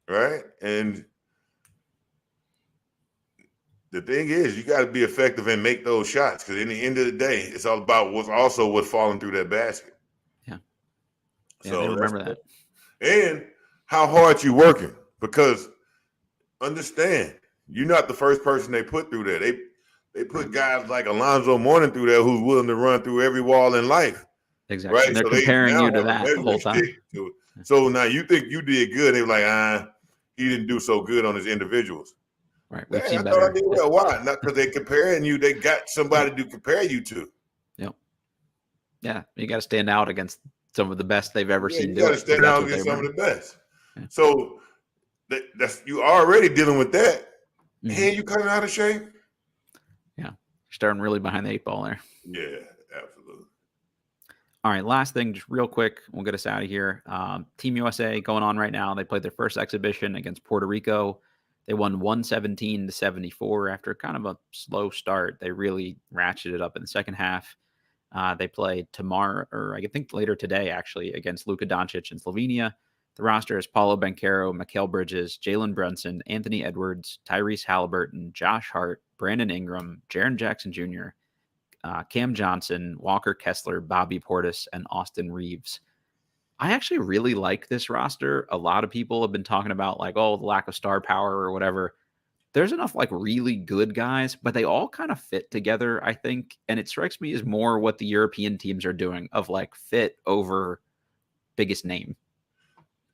[SPEAKER 2] right? And the thing is, you got to be effective and make those shots, because in the end of the day, it's all about what's falling through that basket.
[SPEAKER 1] Yeah, so I remember that.
[SPEAKER 2] And how hard you working, because understand, you're not the first person they put through there. They put guys like Alonzo Mourning through there who's willing to run through every wall in life.
[SPEAKER 1] Exactly. Right? They're comparing you to that the whole time.
[SPEAKER 2] So now you think you did good. They were like, he didn't do so good on his individuals.
[SPEAKER 1] Right.
[SPEAKER 2] Dang,
[SPEAKER 1] We've seen
[SPEAKER 2] I
[SPEAKER 1] better.
[SPEAKER 2] thought I did well. Why? Not because they're comparing you. They got somebody to compare you to.
[SPEAKER 1] Yep. Yeah. You got to stand out against some of the best they've ever seen.
[SPEAKER 2] You got to stand out against some of the best. Yeah. So that's you already dealing with that. Mm-hmm. And you coming out of shape.
[SPEAKER 1] Yeah. You're starting really behind the 8 ball there.
[SPEAKER 2] Yeah, absolutely.
[SPEAKER 1] All right, last thing, just real quick, we'll get us out of here. Team USA going on right now. They played their first exhibition against Puerto Rico. They won 117-74 after kind of a slow start. They really ratcheted it up in the second half. They play tomorrow, or I think later today, actually, against Luka Doncic in Slovenia. The roster is Paolo Banchero, Mikal Bridges, Jalen Brunson, Anthony Edwards, Tyrese Halliburton, Josh Hart, Brandon Ingram, Jaren Jackson Jr., Cam Johnson, Walker Kessler, Bobby Portis, and Austin Reeves. I actually really like this roster. A lot of people have been talking about like, the lack of star power or whatever. There's enough like really good guys, but they all kind of fit together, I think. And it strikes me as more what the European teams are doing of like fit over biggest name.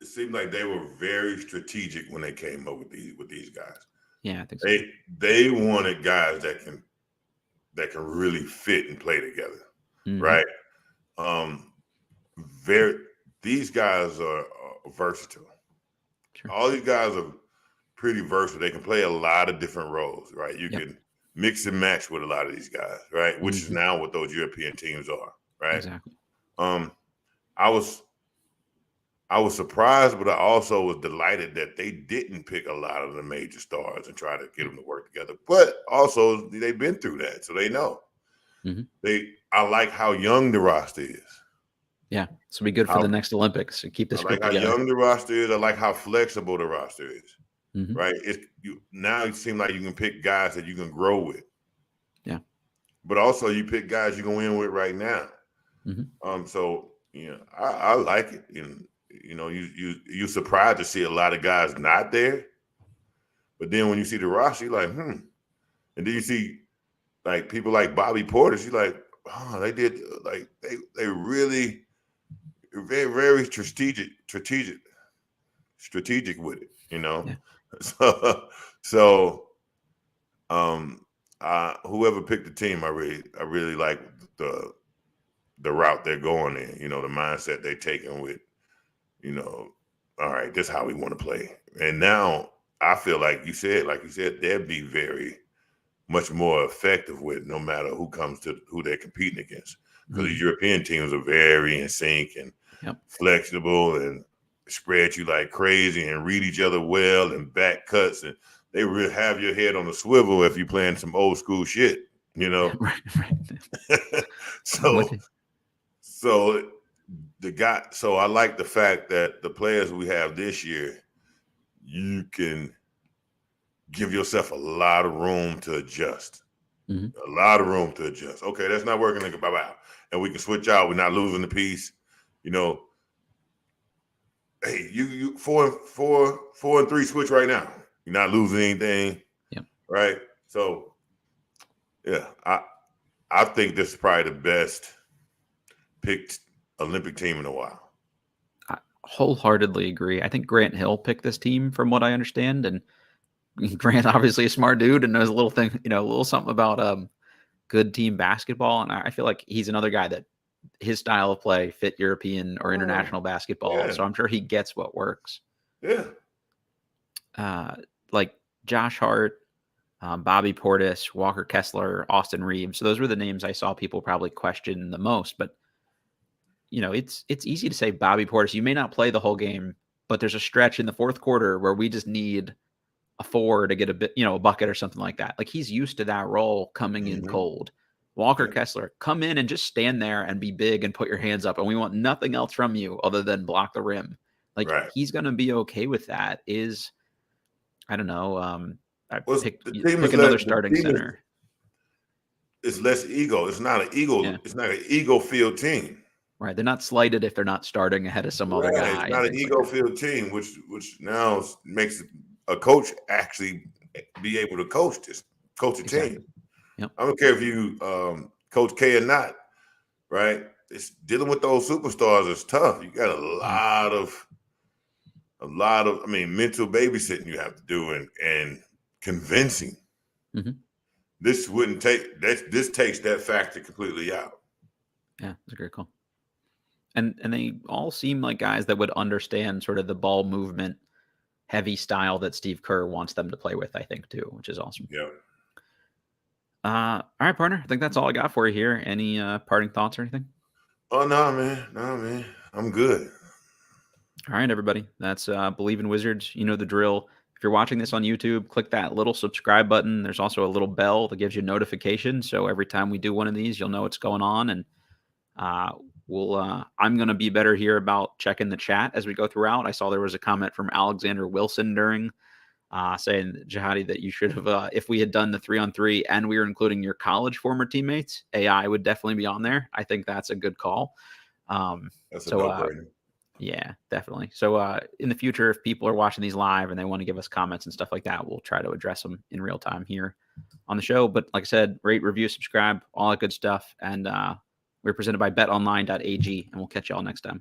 [SPEAKER 2] It seemed like they were very strategic when they came up with these guys.
[SPEAKER 1] Yeah, I think so.
[SPEAKER 2] They wanted guys that can really fit and play together, right? These guys are versatile. Sure. All these guys are pretty versatile. They can play a lot of different roles, right? You can mix and match with a lot of these guys, right? Which is now what those European teams are, right?
[SPEAKER 1] Exactly.
[SPEAKER 2] I was surprised, but I also was delighted that they didn't pick a lot of the major stars and try to get them to work together. But also, they've been through that, so they know. I like how young the roster is.
[SPEAKER 1] Yeah, this will be good for the next Olympics. So keep this
[SPEAKER 2] I like how young the roster is. I like how flexible the roster is. Right? Now it seems like you can pick guys that you can grow with.
[SPEAKER 1] Yeah.
[SPEAKER 2] But also you pick guys you can win with right now. So I like it. You're surprised to see a lot of guys not there. But then when you see the roster, you're like, And then you see like people like Bobby Portis, you're like, they did like they really very, very strategic with it,
[SPEAKER 1] Yeah.
[SPEAKER 2] So whoever picked the team, I really like the route they're going in, the mindset they're taking with, all right, this is how we want to play. And now I feel like you said, they'll be very much more effective with no matter who comes to who they're competing against. Because the European teams are very in sync and flexible and spread you like crazy and read each other well and back cuts, and they really have your head on a swivel if you're playing some old school shit,
[SPEAKER 1] Right.
[SPEAKER 2] So I like the fact that the players we have this year, you can give yourself a lot of room to adjust. A lot of room to adjust. Okay, that's not working. Bye-bye. And we can switch out. We're not losing the piece. Hey, you 4-3 switch right now. You're not losing anything. Right? So, yeah, I think this is probably the best picked Olympic team in a while.
[SPEAKER 1] I wholeheartedly agree. I think Grant Hill picked this team from what I understand. And Grant, obviously a smart dude and knows a little thing, a little something about good team basketball. And I feel like he's another guy that his style of play fit European or international basketball.
[SPEAKER 2] Yeah.
[SPEAKER 1] So I'm sure he gets what works.
[SPEAKER 2] Yeah.
[SPEAKER 1] Like Josh Hart, Bobby Portis, Walker Kessler, Austin Reeves. So those were the names I saw people probably question the most. But, it's easy to say Bobby Portis. You may not play the whole game, but there's a stretch in the fourth quarter where we just need a 4 to get a bit, a bucket or something like that. Like he's used to that role coming in cold. Walker Kessler, come in and just stand there and be big and put your hands up. And we want nothing else from you other than block the rim. Like he's going to be okay with that. I don't know. Pick another starting center.
[SPEAKER 2] It's less ego. It's not an ego. Yeah. It's not an ego-filled team.
[SPEAKER 1] Right. They're not slighted if they're not starting ahead of some other guy.
[SPEAKER 2] It's not an ego-filled team, which now makes a coach actually be able to coach a team.
[SPEAKER 1] Yep.
[SPEAKER 2] I don't care if you Coach K or not, right? It's dealing with those superstars is tough. You got a lot of a lot of, mental babysitting you have to do and convincing.
[SPEAKER 1] Mm-hmm.
[SPEAKER 2] This wouldn't take that. This takes that factor completely out.
[SPEAKER 1] Yeah, that's a great call. And they all seem like guys that would understand sort of the ball movement heavy style that Steve Kerr wants them to play with, I think, too, which is awesome.
[SPEAKER 2] Yeah.
[SPEAKER 1] All right, partner. I think that's all I got for you here. Any parting thoughts or anything?
[SPEAKER 2] Oh, no, man. No, man. I'm good.
[SPEAKER 1] All right, everybody. That's Believe in Wizards. You know the drill. If you're watching this on YouTube, click that little subscribe button. There's also a little bell that gives you notifications. So every time we do one of these, you'll know what's going on. And I'm going to be better here about checking the chat as we go throughout. I saw there was a comment from Alexander Wilson during saying, Jahadi, that you should have, if we had done the 3-on-3 and we were including your college former teammates, AI would definitely be on there. I think that's a good call.
[SPEAKER 2] That's a no-brainer.
[SPEAKER 1] Yeah, definitely. So in the future, if people are watching these live and they want to give us comments and stuff like that, we'll try to address them in real time here on the show. But like I said, rate, review, subscribe, all that good stuff. And we're presented by Betonline.ag, and we'll catch you all next time.